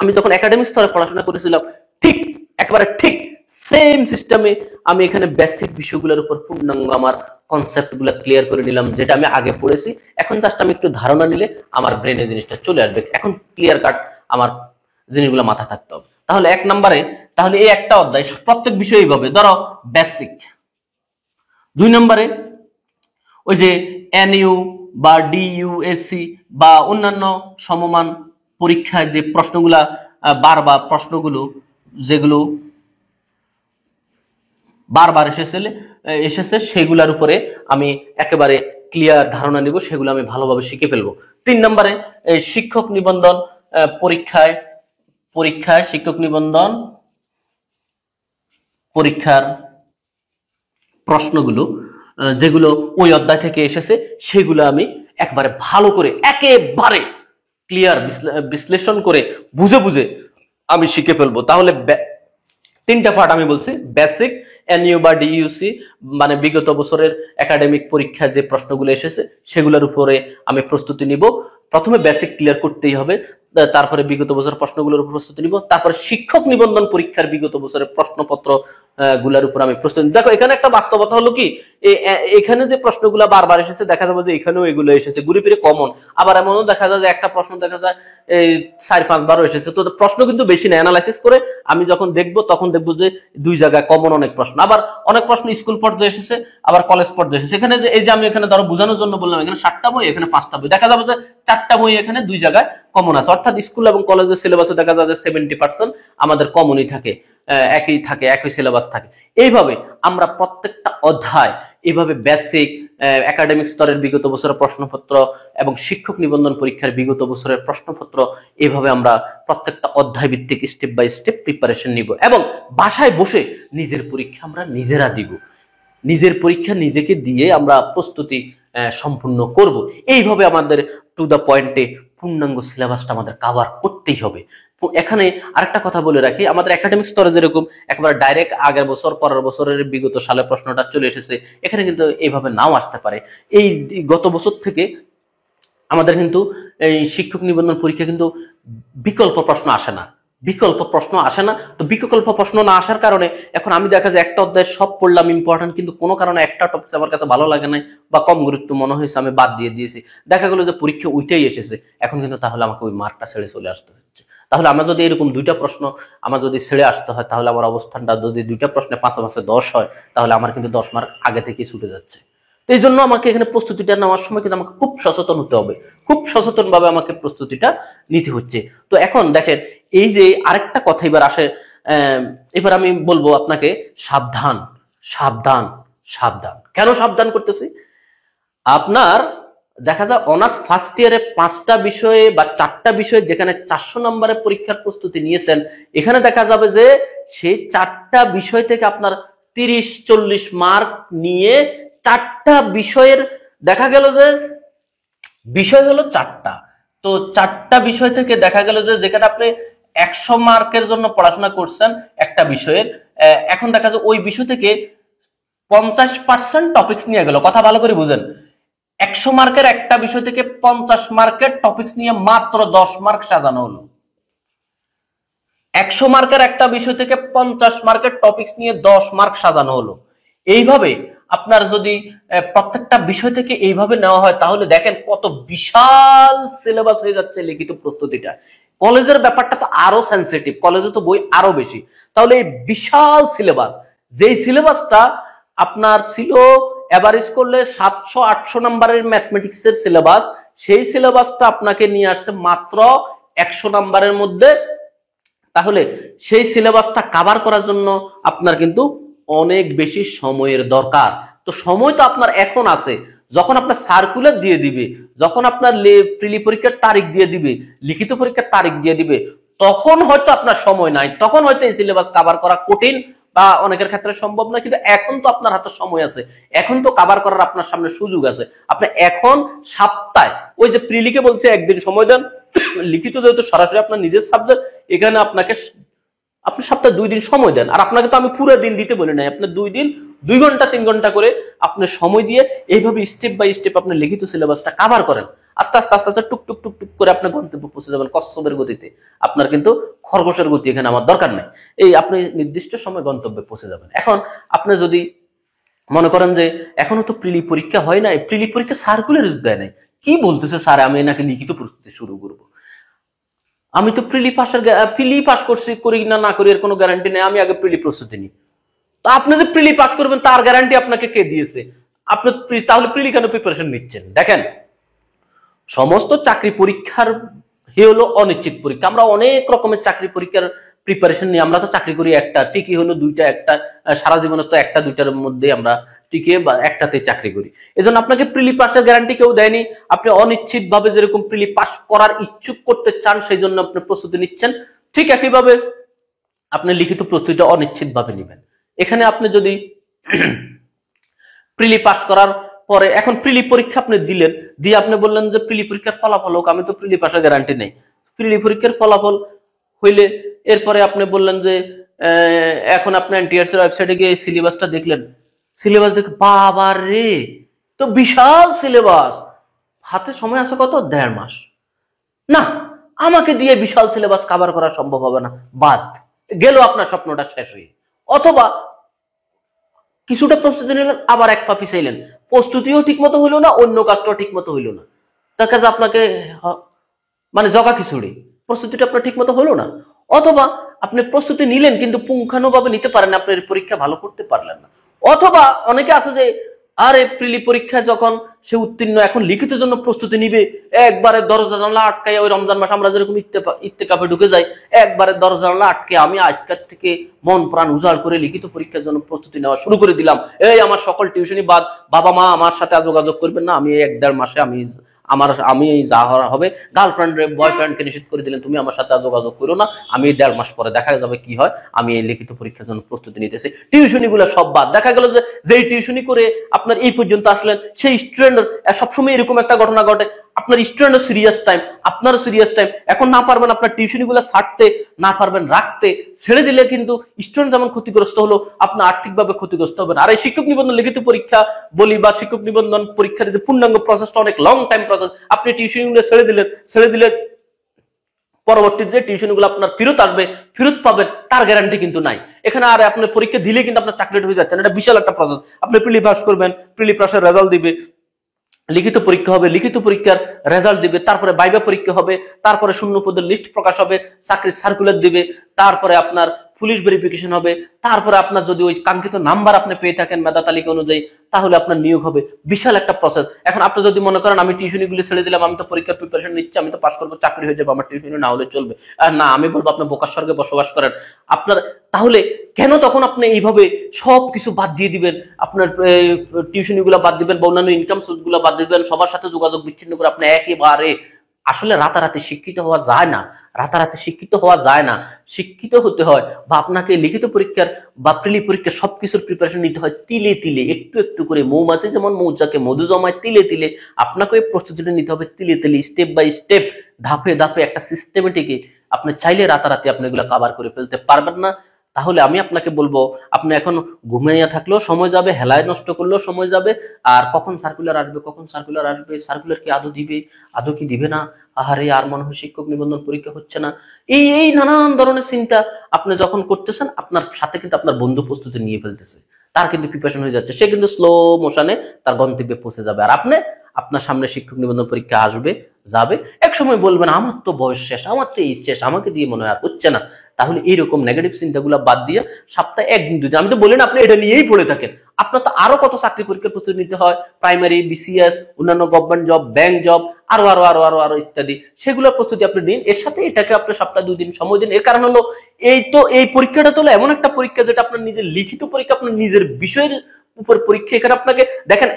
আমি যখন একাডেমিক স্তরে পড়াশোনা করেছিলাম ঠিক একেবারে ঠিক সেম সিস্টেমে আমি এখানে বেসিক বিষয়গুলোর উপর পূর্ণাঙ্গ আমার কনসেপ্ট গুলা ক্লিয়ার করে নিলাম, যেটা আমি আগে পড়েছি। এখন জাস্ট আমি একটু ধারণা নিলে আমার ব্রেনে জিনিসটা চলে আসবে। এখন ক্লিয়ার কাট আমার জিনিসগুলো মাথা থাকতে হবে। তাহলে 1 নম্বরে, তাহলে এই একটা অধ্যায় প্রত্যেক বিষয় এইভাবে ধরো বেসিক। 2 নম্বরে ওই যে এনইউ বা ডিইউএসসি বা অন্যান্য সমমান পরীক্ষায় যে প্রশ্নগুলা বারবার প্রশ্নগুলো যেগুলো বারবার এসেছে সেগুলোর উপরে আমি একেবারে ক্লিয়ার ধারণা নিব, সেগুলো আমি ভালোভাবে শিখে ফেলবো। 3 নম্বরে শিক্ষক নিবন্ধন পরীক্ষায় শিক্ষক নিবন্ধন পরীক্ষার প্রশ্নগুলো যেগুলো ওই অধ্যায় থেকে এসেছে সেগুলো আমি একবারে ভালো করে একেবারে ক্লিয়ার বিশ্লেষণ করে বুঝে বুঝে আমি শিখে ফেলবো। তাহলে 3টা পার্ট আমি বলছি, বেসিক, এনইউ বা ডিইউসি মানে বিগত বছরের একাডেমিক পরীক্ষায় যে প্রশ্নগুলো এসেছে সেগুলোর উপরে আমি প্রস্তুতি নিব। প্রথমে বেসিক ক্লিয়ার করতেই হবে, তারপরে বিগত বছরের প্রশ্নগুলোর উপর প্রস্তুতি নিব, তারপরে শিক্ষক নিবন্ধন পরীক্ষার বিগত বছরের প্রশ্নপত্র গুলার উপর আমি প্রস্তুতি। দেখো এখানে একটা বাস্তবতা হলো কি, এখানে যে প্রশ্নগুলো বারবার এসেছে দেখা যাবে যে এখানেও এগুলো এসেছে ঘুরে ফিরে কমন। আবার এমনও দেখা যায় যে একটা প্রশ্ন দেখা যায় এই 4-5 বারও এসেছে। তো প্রশ্ন কিন্তু বেশি না, অ্যানালাইসিস করে আমি যখন দেখবো তখন দেখবো যে 2 জায়গায় কমন অনেক প্রশ্ন, আবার অনেক প্রশ্ন স্কুল পর্যায়ে এসেছে, আবার কলেজ পর্যায়ে এসেছে। এখানে যে এই যে আমি এখানে ধরো বোঝানোর জন্য বললাম এখানে 7টা বই, এখানে 5টা বই, দেখা যাবে যে 4টা বই এখানে 2 জায়গায় কমন আছে। অর্থাৎ স্কুল এবং কলেজের সিলেবাসে দেখা যায় যে 70% আমাদের কমনই থাকে, একই সিলেবাস থাকে। এইভাবে আমরা প্রত্যেকটা অধ্যায় এইভাবে বেসিক, একাডেমিক স্তরের বিগত বছরের প্রশ্নপত্র এবং শিক্ষক নিবন্ধন পরীক্ষার বিগত বছরের প্রশ্নপত্র, এইভাবে আমরা প্রত্যেকটা অধ্যায় ভিত্তিক স্টেপ বাই স্টেপ প্রিপারেশন নিব এবং বাসায় বসে নিজের পরীক্ষা আমরা নিজেরা দিব। নিজের পরীক্ষা নিজেকে দিয়ে আমরা প্রস্তুতি সম্পূর্ণ করব। এইভাবে আমাদের টু দ্য পয়েন্টে পূর্ণাঙ্গ সিলেবাসটা আমাদের কভার করতেই হবে। এখানে আরেকটা কথা বলে রাখি, আমাদের একাডেমিক স্তরে যেরকম একবার ডাইরেক্ট আগের বছর পরের বছরের বিগত সালে প্রশ্নটা চলে এসেছে, এখানে কিন্তু এইভাবে নাও আসতে পারে। এই গত বছর থেকে আমাদের কিন্তু এই শিক্ষক নিবন্ধন পরীক্ষা কিন্তু বিকল্প প্রশ্ন আসে না, তো বিকল্প প্রশ্ন না আসার কারণে এখন আমি দেখা যায় একটা অধ্যায় সব পড়লাম ইম্পর্টেন্ট, কিন্তু কোনো কারণে একটা টপিক আমার কাছে ভালো লাগে নাই বা কম গুরুত্ব মনে হয়েছে, আমি বাদ দিয়ে দিয়েছি। দেখা গেলো যে পরীক্ষা উঠেই এসেছে, এখন কিন্তু তাহলে আমাকে ওই মার্কটা ছেড়ে চলে আসতে হচ্ছে। তাহলে আমার যদি এরকম 2টা প্রশ্ন আমার যদি ছেড়ে আসতে হয়, তাহলে আমার অবস্থানটা যদি 2টা প্রশ্নে 5 হয়, তাহলে আমার কিন্তু 10 মার্ক আগে থেকেই ছুটে যাচ্ছে। এই জন্য আমাকে এখানে প্রস্তুতিটা নেওয়ার সময় কিন্তু আমাকে খুব সচেতন হতে হবে, খুব সচেতন ভাবে আমাকে প্রস্তুতিটা নিতে হচ্ছে। তো এখন দেখেন এই যে আরেকটা কথা এবার আসে, এবার আমি বলবো আপনাকে সাবধান, সাবধান। কেন সাবধান করতেছি? আপনার দেখা যায় অনার্স ফার্স্ট ইয়ারে 5টা বিষয়ে বা 4টা বিষয়ে যেখানে 400 নম্বরের পরীক্ষার প্রস্তুতি নিয়েছেন, এখানে দেখা যাবে যে সেই 4টা বিষয় থেকে আপনার 30-40 মার্ক নিয়ে 4টা বিষয়ের দেখা গেল যে বিষয় হলো 4টা, তো 4টা বিষয় থেকে দেখা গেল যে যেখানে আপনি 100 মার্কের জন্য পড়াশোনা করছেন একটা বিষয়ের, এখন দেখা যায় ওই বিষয় থেকে 50% টপিকস নিয়ে গেল। কথা ভালো করে বুঝেন, 100 মার্কের একটা বিষয় থেকে 50 মার্কের টপিকস নিয়ে মাত্র 10 মার্ক সাজানো হলো। 100 মার্কের একটা বিষয় থেকে 50 মার্কের টপিকস নিয়ে 10 মার্ক সাজানো হলো। এইভাবে আপনার যদি প্রত্যেকটা বিষয় থেকে এইভাবে নেওয়া হয়, তাহলে দেখেন কত বিশাল সিলেবাস হয়ে যাচ্ছে লিখিত প্রস্তুতিটা। কলেজের ব্যাপারটা তো আরো সেন্সিটিভ, কলেজে তো বই আরো বেশি। তাহলে এই বিশাল সিলেবাস, যেই সিলেবাসটা আপনার ছিল এভারেজ করলে 700-800 নাম্বারের ম্যাথমেটিক্সের সিলেবাস, সেই সিলেবাসটা আপনাকে নিয়ে আসছে মাত্র 100 নাম্বারের মধ্যে। তাহলে সেই সিলেবাসটা কভার করার জন্য আপনার কিন্তু অনেক বেশি সময়ের দরকার। তো সময় তো আপনার এখন আছে, যখন আপনার সার্কুলার দিয়ে দিবে, যখন আপনার প্রিলি পরীক্ষার তারিখ দিয়ে দিবে, লিখিত পরীক্ষার তারিখ দিয়ে দিবে, তখন হয়তো আপনার সময় নাই, তখন হয়তো এই সিলেবাস কভার করা কঠিন বা অনেকের ক্ষেত্রে সম্ভব না। কিন্তু এখন তো আপনার হাতে সময় আছে, এখন তো কভার করার আপনার সামনে সুযোগ আছে। আপনি এখন সপ্তাহে, ওই যে প্রিলিকে বলছে একদিন সময় দেন, লিখিত যেহেতু সরাসরি আপনার নিজের সাবজেক্ট, এখানে আপনি সপ্তাহে 2 দিন সময় দেন। আর আপনাকে তো আমি পুরো দিন দিতে বলি নাই, আপনি 2 দিন 2 ঘন্টা 3 ঘন্টা করে আপনি সময় দিয়ে এইভাবে স্টেপ বাই স্টেপ আপনি লিখিত সিলেবাসটা কভার করেন। আস্তে আস্তে আস্তে আস্তে টুক টুক টুক টুক করে আপনি গন্তব্যে পৌঁছে যাবেন কচ্ছপের গতিতে। আপনার কিন্তু খরগোশের গতি এখানে আমার দরকার নেই, এই আপনি নির্দিষ্ট সময় গন্তব্যে পৌঁছে যাবেন। এখন আপনি যদি মনে করেন যে এখনো তো প্রিলি পরীক্ষা হয় নাই, প্রিলি পরীক্ষা সার্কুলার দেয় নাই, কি বলতেছে স্যার আমি নাকি লিখিত প্রস্তুতি শুরু করবো? আমি তো প্রিলি পাস করছি, করি না না করি এর কোনো গ্যারান্টি নেই, আমি আগে প্রিলি প্রস্তুতি নিই। তো আপনি যে প্রিলি পাস করবেন তার গ্যারান্টি আপনাকে কে দিয়েছে? আপনি তাহলে প্রিলি কেন প্রিপারেশন নিচ্ছেন? দেখেন, সমস্ত চাকরি পরীক্ষার হলো অনিশ্চিত পরীক্ষা। আমরা অনেক রকমের চাকরি পরীক্ষার প্রিপারেশন নিই, আমরা তো চাকরি করি একটা, টিকি হলো 2টা, একটা সারা জীবনে তো 1টা-2টার মধ্যে আমরা টিকে বা একটাতে চাকরি করি। এজন্য আপনাকে প্রিলি পাসের গ্যারান্টি কেউ দেয়নি। আপনি অনিশ্চিত ভাবে যেরকম প্রিলি পাস করার ইচ্ছুক করতে চান, সেই জন্য আপনি প্রস্তুতি নিচ্ছেন, ঠিক একইভাবে আপনি লিখিত প্রস্তুতিটা অনিশ্চিত ভাবে নেবেন। এখানে আপনি যদি প্রিলি পাস করার পরে এখন প্রিলি পরীক্ষা আপনি দিলেন, দিয়ে আপনি বললেন যে প্রিলি পরীক্ষার ফলাফল হোক, আমি তো প্রিলি পাসের গ্যারান্টি নেই। প্রিলি পরীক্ষার ফলাফল হইলে এরপরে আপনি বললেন যে এখন আপনি এনটিআরসি এর ওয়েবসাইটে গিয়ে সিলেবাসটা দেখলেন, সিলেবাস দেখে বাবা রে, তো বিশাল সিলেবাস, হাতে সময় আছে কত? 1.5 মাস। না, আমাকে দিয়ে বিশাল সিলেবাস কভার করা সম্ভব হবে না, বাদ গেল আপনার স্বপ্নটা শেষ হয়ে। অথবা কিছুটা প্রস্তুতি নিলেন, আবার এক পা পিছাইলেন, প্রস্তুতিও ঠিক মতো হইলো না, অন্য কাজটাও ঠিক মতো হইলো না, তার কাছে আপনাকে মানে জগা খিচুড়ি, প্রস্তুতিটা আপনার ঠিক মতো হলো না। অথবা আপনি প্রস্তুতি নিলেন কিন্তু পুঙ্খানুভাবে নিতে পারেন, আপনার পরীক্ষা ভালো করতে পারলেন না। অথবা অনেকে আছে যে আরে প্রিলি পরীক্ষা যখন সে উত্তীর্ণ, এখন লিখিত জন্য প্রস্তুতি নিবে, একবারে দরজা জানলা আটকায়, ওই রমজান মাস আমরা যেরকম ইত্তেকাফে ঢুকে যাই, একবারে দরজা জানলা আটকে আমি আজকের থেকে মন প্রাণ উজাড় করে লিখিত পরীক্ষার জন্য প্রস্তুতি নেওয়া শুরু করে দিলাম। এই আমার সকল টিউশনি বাদ, বাবা মা আমার সাথে যোগাযোগ করবেন না, আমি 1-1.5 মাসে আমি যা হবে, গার্লফ্রেন্ড বয়ফ্রেন্ডকে নিষেধ করে দিলেন তুমি আমার সাথে যোগাযোগ করো না, আমি 1.5 মাস পরে দেখা যাবে কি হয়, আমি এই লিখিত পরীক্ষার জন্য প্রস্তুতি নিতেছি। টিউশনি গুলো সব বাদ। দেখা গেল যে যেই টিউশনি করে আপনার এই পর্যন্ত আসলেন, সেই স্টুডেন্ট সবসময় এরকম একটা ঘটনা ঘটে, আপনার স্টুডেন্টের সিরিয়াস টাইম, আপনারও সিরিয়াস টাইম, এখন না পারবেন আপনার টিউশনি গুলো ছাড়তে, না পারবেন রাখতে, ছেড়ে দিলে কিন্তু স্টুডেন্ট যেমন ক্ষতিগ্রস্ত হলো, আপনি আর্থিকভাবে ক্ষতিগ্রস্ত হবেন। আর এই শিক্ষক নিবন্ধন লিখিত পরীক্ষা বলি বা শিক্ষক নিবন্ধন পরীক্ষার যে পূর্ণাঙ্গ প্রসেসটা অনেক লং টাইম প্রসেস। আপনি টিউশন গুলো ছেড়ে দিলে পরবর্তীতে যে টিউশন গুলো আপনার ফেরত আসবে, ফেরত পাবেন, তার গ্যারান্টি কিন্তু নাই। এখানে আর আপনি পরীক্ষা দিলে কিন্তু আপনার চাকরিটা হয়ে যাচ্ছে না, এটা বিশাল একটা প্রসেস। আপনি প্রিলি পাস করবেন, প্রিলি পাসের রেজাল্ট দিবে, লিখিত পরীক্ষা হবে, লিখিত পরীক্ষার রেজাল্ট দিবে, তারপরে ভাইভা পরীক্ষা হবে, তারপরে শূন্য পদের লিস্ট প্রকাশ হবে, চাকরির সার্কুলার দিবে, তারপরে আপনার পুলিশ ভেরিফিকেশন হবে, তারপরে আপনার যদি ওই কাঙ্ক্ষিত নাম্বার আপনি পেয়ে থাকেন মেধা তালিকা অনুযায়ী, তাহলে আপনার নিয়োগ হবে। বিশাল একটা প্রসেস। এখন আপনি যদি মনে করেন আমি টিউশনিগুলি ছেড়ে দিলাম, আমি তো পরীক্ষার প্রিপারেশন নিচ্ছি, আমি তো পাস করবো, চাকরি হয়ে যাবে, আমার টিউশনি না হলে চলবে, আর না, আমি বলবো আপনি বোকার স্বর্গে বসবাস করেন। আপনার তাহলে কেন তখন আপনি এইভাবে সবকিছু বাদ দিয়ে দিবেন, আপনার টিউশনি গুলা বাদ দিবেন বা অন্যান্য ইনকাম সোর্স গুলা বাদ দিবেন, সবার সাথে যোগাযোগ বিচ্ছিন্ন করে আপনি একেবারে, আসলে রাতারাতি শিক্ষিত হওয়া যায় না, রাতারাতি শিক্ষিত হওয়া যায় না। শিক্ষিত হতে হয় বা আপনাকে লিখিত পরীক্ষার বা প্রিলি পরীক্ষার সবকিছুর প্রিপারেশন নিতে হয় তিলে তিলে, একটু একটু করে। মৌমাছি যেমন মৌচাকে মধু জমায় তিলে তিলে, আপনাকে এই প্রস্তুতিটা নিতে হবে তিলে তিলে, স্টেপ বাই স্টেপ, ধাপে ধাপে, একটা সিস্টেমেটিকে। আপনি চাইলে রাতারাতি আপনি এগুলো কভার করে ফেলতে পারবেন না। তাহলে আমি আপনাকে বলবো, আপনি এখন ঘুমিয়ে থাকলেও সময় যাবে, হেলায় নষ্ট করলেও সময় যাবে, আর কখন সার্কুলার আসবে, কখন সার্কুলার আসবে, সার্কুলার কি আদৌ দিবে, আদৌ কি দিবে না, আহারে আর মনে হয় শিক্ষক নিবন্ধন পরীক্ষা হচ্ছে না, এই এই নানান ধরনের চিন্তা আপনি যখন করতেছেন, আপনার সাথে কিন্তু আপনার বন্ধু প্রস্তুতি নিয়ে ফেলতেছে, তার কিন্তু প্রিপারেশন হয়ে যাচ্ছে, সে কিন্তু স্লো মোশনে তার গন্তব্যে পৌঁছে যাবে। আর আপনি, আপনার সামনে শিক্ষক নিবন্ধন পরীক্ষা আসবে, যাবে, এক সময় বলবেন আমার তো বয়স শেষ, আমার তো এই শেষ, আমাকে দিয়ে মনে হয় আর হচ্ছে না। তাহলে এইরকম নেগেটিভ চিন্তাগুলো বাদ দিয়ে সপ্তাহে একদিন দুদিন, আমি তো বলি না আপনি এটা নিয়েই পড়ে থাকেন, আপনার তো আরো কত চাকরি পরীক্ষার প্রস্তুতি নিতে হয়, প্রাইমারি, বিসিএস, অন্যান্য গভর্নমেন্ট জব, ব্যাংক জব, আরো আরো আরো আরো আরো ইত্যাদি, সেগুলোর প্রস্তুতি আপনি নিন। এর সাথে এটাকে আপনি সপ্তাহে 2 দিন সময় দিন। এর কারণ হলো এই পরীক্ষাটা তো হলো এমন একটা পরীক্ষা যেটা আপনার নিজের লিখিত পরীক্ষা, আপনার নিজের বিষয়ের উপর পরীক্ষা। এখানে আপনাকে দেখেন,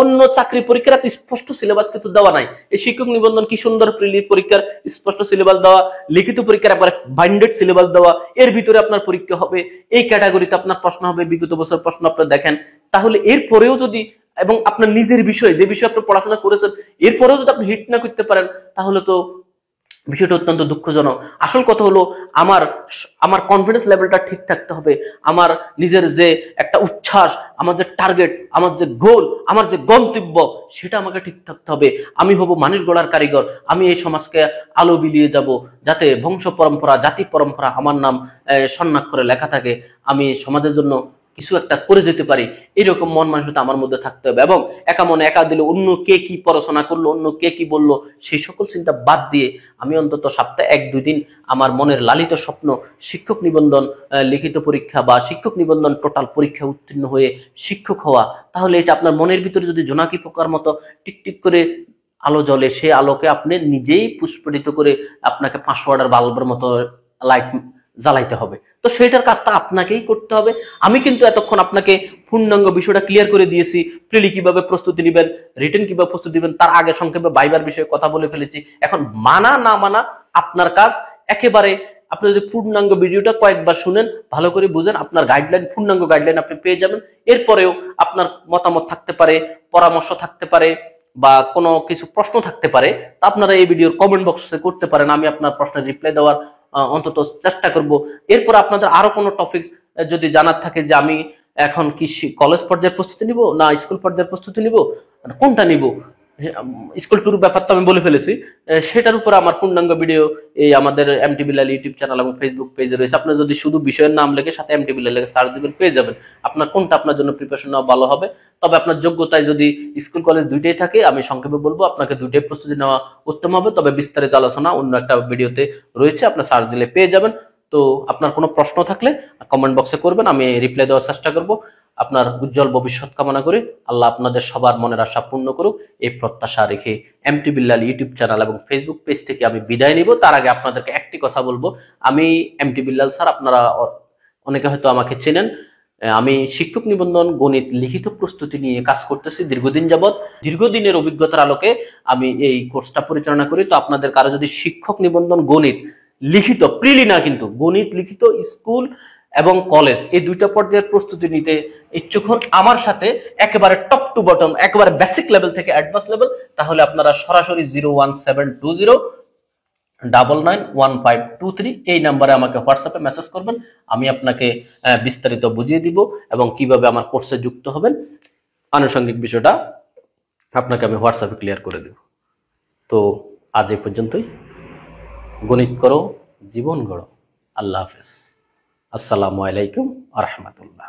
অন্য চাকরি পরীক্ষার স্পষ্ট সিলেবাস কিন্তু দেওয়া নাই, এই শিক্ষক নিবন্ধন কি সুন্দর প্রিলি পরীক্ষার স্পষ্ট সিলেবাস দেওয়া, লিখিত পরীক্ষার একবার বাইন্ডেড সিলেবাস দেওয়া, এর ভিতরে আপনার পরীক্ষা হবে, এই ক্যাটাগরিতে আপনার প্রশ্ন হবে, বিগত বছর প্রশ্ন আপনার দেখেন। তাহলে এর পরেও যদি, এবং আপনার নিজের বিষয়, যে বিষয়ে আপনি পড়াশোনা করেছেন, এরপরেও যদি আপনি হিট না করতে পারেন, তাহলে তো বিষয়টা অত্যন্ত দুঃখজনক। আসল কথা হলো, আমার আমার কনফিডেন্স লেভেলটা ঠিক থাকতে হবে, আমার নিজের যে একটা উচ্ছ্বাস, আমার যে টার্গেট, আমার যে গোল, আমার যে গন্তব্য, সেটা আমাকে ঠিক থাকতে হবে। আমি হব মানুষ গড়ার কারিগর, আমি এই সমাজকে আলো বিলিয়ে যাব, যাতে বংশ পরম্পরা, জাতি পরম্পরা, আমার নাম স্বর্ণাক্ষরে লেখা থাকে, আমি সমাজের জন্য কিছু একটা করে যেতে পারি, এরকম মন মানসিকতা আমার মধ্যে থাকতে হবে। এবং একা মনে একা দিলে, অন্য কে কি পড়াশোনা করলো, অন্য কে কি বললো, সেই সকল চিন্তা বাদ দিয়ে আমি অন্তত সপ্তাহে 1-2 দিন আমার মনের লালিত স্বপ্ন, শিক্ষক নিবন্ধন লিখিত পরীক্ষা বা শিক্ষক নিবন্ধন টোটাল পরীক্ষা উত্তীর্ণ হয়ে শিক্ষক হওয়া, তাহলে এটা আপনার মনের ভিতরে যদি জোনাকি পোকার মতো টিকটিক করে আলো জ্বলে, সে আলোকে আপনি নিজেই পুষ্পিত করে আপনাকে 500 ওয়াটের বাল্বের মতো লাইট জ্বালাইতে হবে। তো সেটার কাজটা আপনাকেই করতে হবে। আমি কিন্তু এতক্ষণ আপনাকে পূর্ণাঙ্গ বিষয়টা ক্লিয়ার করে দিয়েছি, প্রিলি কিভাবে প্রস্তুতি নেবেন, রিটেন কিভাবে প্রস্তুতি নেবেন, তার আগে সংক্ষেপে ভাইবার বিষয়ে কথা বলে ফেলেছি। এখন মানা না মানা আপনার কাজ। একেবারে আপনি যদি পূর্ণাঙ্গ ভিডিওটা কয়েকবার শুনেন, ভালো করে বুঝেন, আপনার গাইডলাইন, পূর্ণাঙ্গ গাইডলাইন আপনি পেয়ে যাবেন। এরপরেও আপনার মতামত থাকতে পারে, পরামর্শ থাকতে পারে, বা কোনো কিছু প্রশ্ন থাকতে পারে, তা আপনারা এই ভিডিওর কমেন্ট বক্সে করতে পারেন, আমি আপনার প্রশ্নের রিপ্লাই দেওয়ার অন্তত চেষ্টা করব। এরপর আপনাদের আরো কোনো টপিকস যদি জানার থাকে, যে আমি এখন কি কলেজ পর্যায়ের প্রস্তুতি নিব না স্কুল পর্যায়ের প্রস্তুতি নিব, কোনটা নিব, স্কুল ট্যুর ব্যাপার তো আমি বলে ফেলেছি, সেটার উপর আমার পূর্ণাঙ্গ ভিডিও এই আমাদের এমটি বিলাল ইউটিউব চ্যানেল এবং ফেসবুক পেজে রয়েছে। আপনি যদি শুধু বিষয়ের নাম লিখে সাথে এমটি বিলাল লিখে সার্চ দিবেন, পেয়ে যাবেন আপনার কোনটা আপনার জন্য প্রিপারেশন নেওয়া ভালো হবে। তবে আপনার যোগ্যতায় যদি স্কুল কলেজ দুইটাই থাকে, আমি সংক্ষেপে বলবো আপনাকে দুইটাই প্রস্তুতি নেওয়া উত্তম হবে। তবে বিস্তারিত আলোচনা অন্য একটা ভিডিওতে রয়েছে, আপনি সার্চ দিলে পেয়ে যাবেন। তো আপনার কোনো প্রশ্ন থাকলে কমেন্ট বক্সে করবেন, আমি রিপ্লাই দেওয়ার চেষ্টা করব। আপনার উজ্জ্বল ভবিষ্যৎ কামনা করে আল্লাহ আপনাদের সবার মনের আশা পূর্ণ করুক, এই প্রত্যাশা রেখে এমটি বিল্লাল ইউটিউব চ্যানেল এবং ফেসবুক পেজ থেকে আমি বিদায় নিব। তার আগে আপনাদেরকে একটি কথা বলবো, আমি এমটি বিল্লাল স্যার, আপনারা অনেকে হয়তো আমাকে চেনেন, আমি শিক্ষক নিবন্ধন গণিত লিখিত প্রস্তুতি নিয়ে কাজ করতেছি দীর্ঘদিন যাবৎ। দীর্ঘদিনের অভিজ্ঞতার আলোকে আমি এই কোর্সটা পরিচালনা করি। তো আপনাদের কারো যদি শিক্ষক নিবন্ধন গণিত লিখিত, প্রিলি না কিন্তু, গণিত লিখিত স্কুল এবং কলেজ এই দুইটা পর্যায়ের প্রস্তুতি নিতে ইচ্ছুক হন আমার সাথে, একেবারে টপ টু বটম, একেবারে বেসিক লেভেল থেকে অ্যাডভান্স লেভেল, তাহলে আপনারা সরাসরি 01720991523 এই নাম্বারে আমাকে হোয়াটসঅ্যাপে মেসেজ করবেন। আমি আপনাকে বিস্তারিত বুঝিয়ে দিব এবং কিভাবে আমার কোর্সে যুক্ত হবেন, আনুষঙ্গিক বিষয়টা আপনাকে আমি হোয়াটসঅ্যাপে ক্লিয়ার করে দেব। তো আজ এই পর্যন্তই। গণিত করো, জীবন গড়ো। আল্লাহ হাফেজ। আসসালামু আলাইকুম আ রহমতুল্লাহ।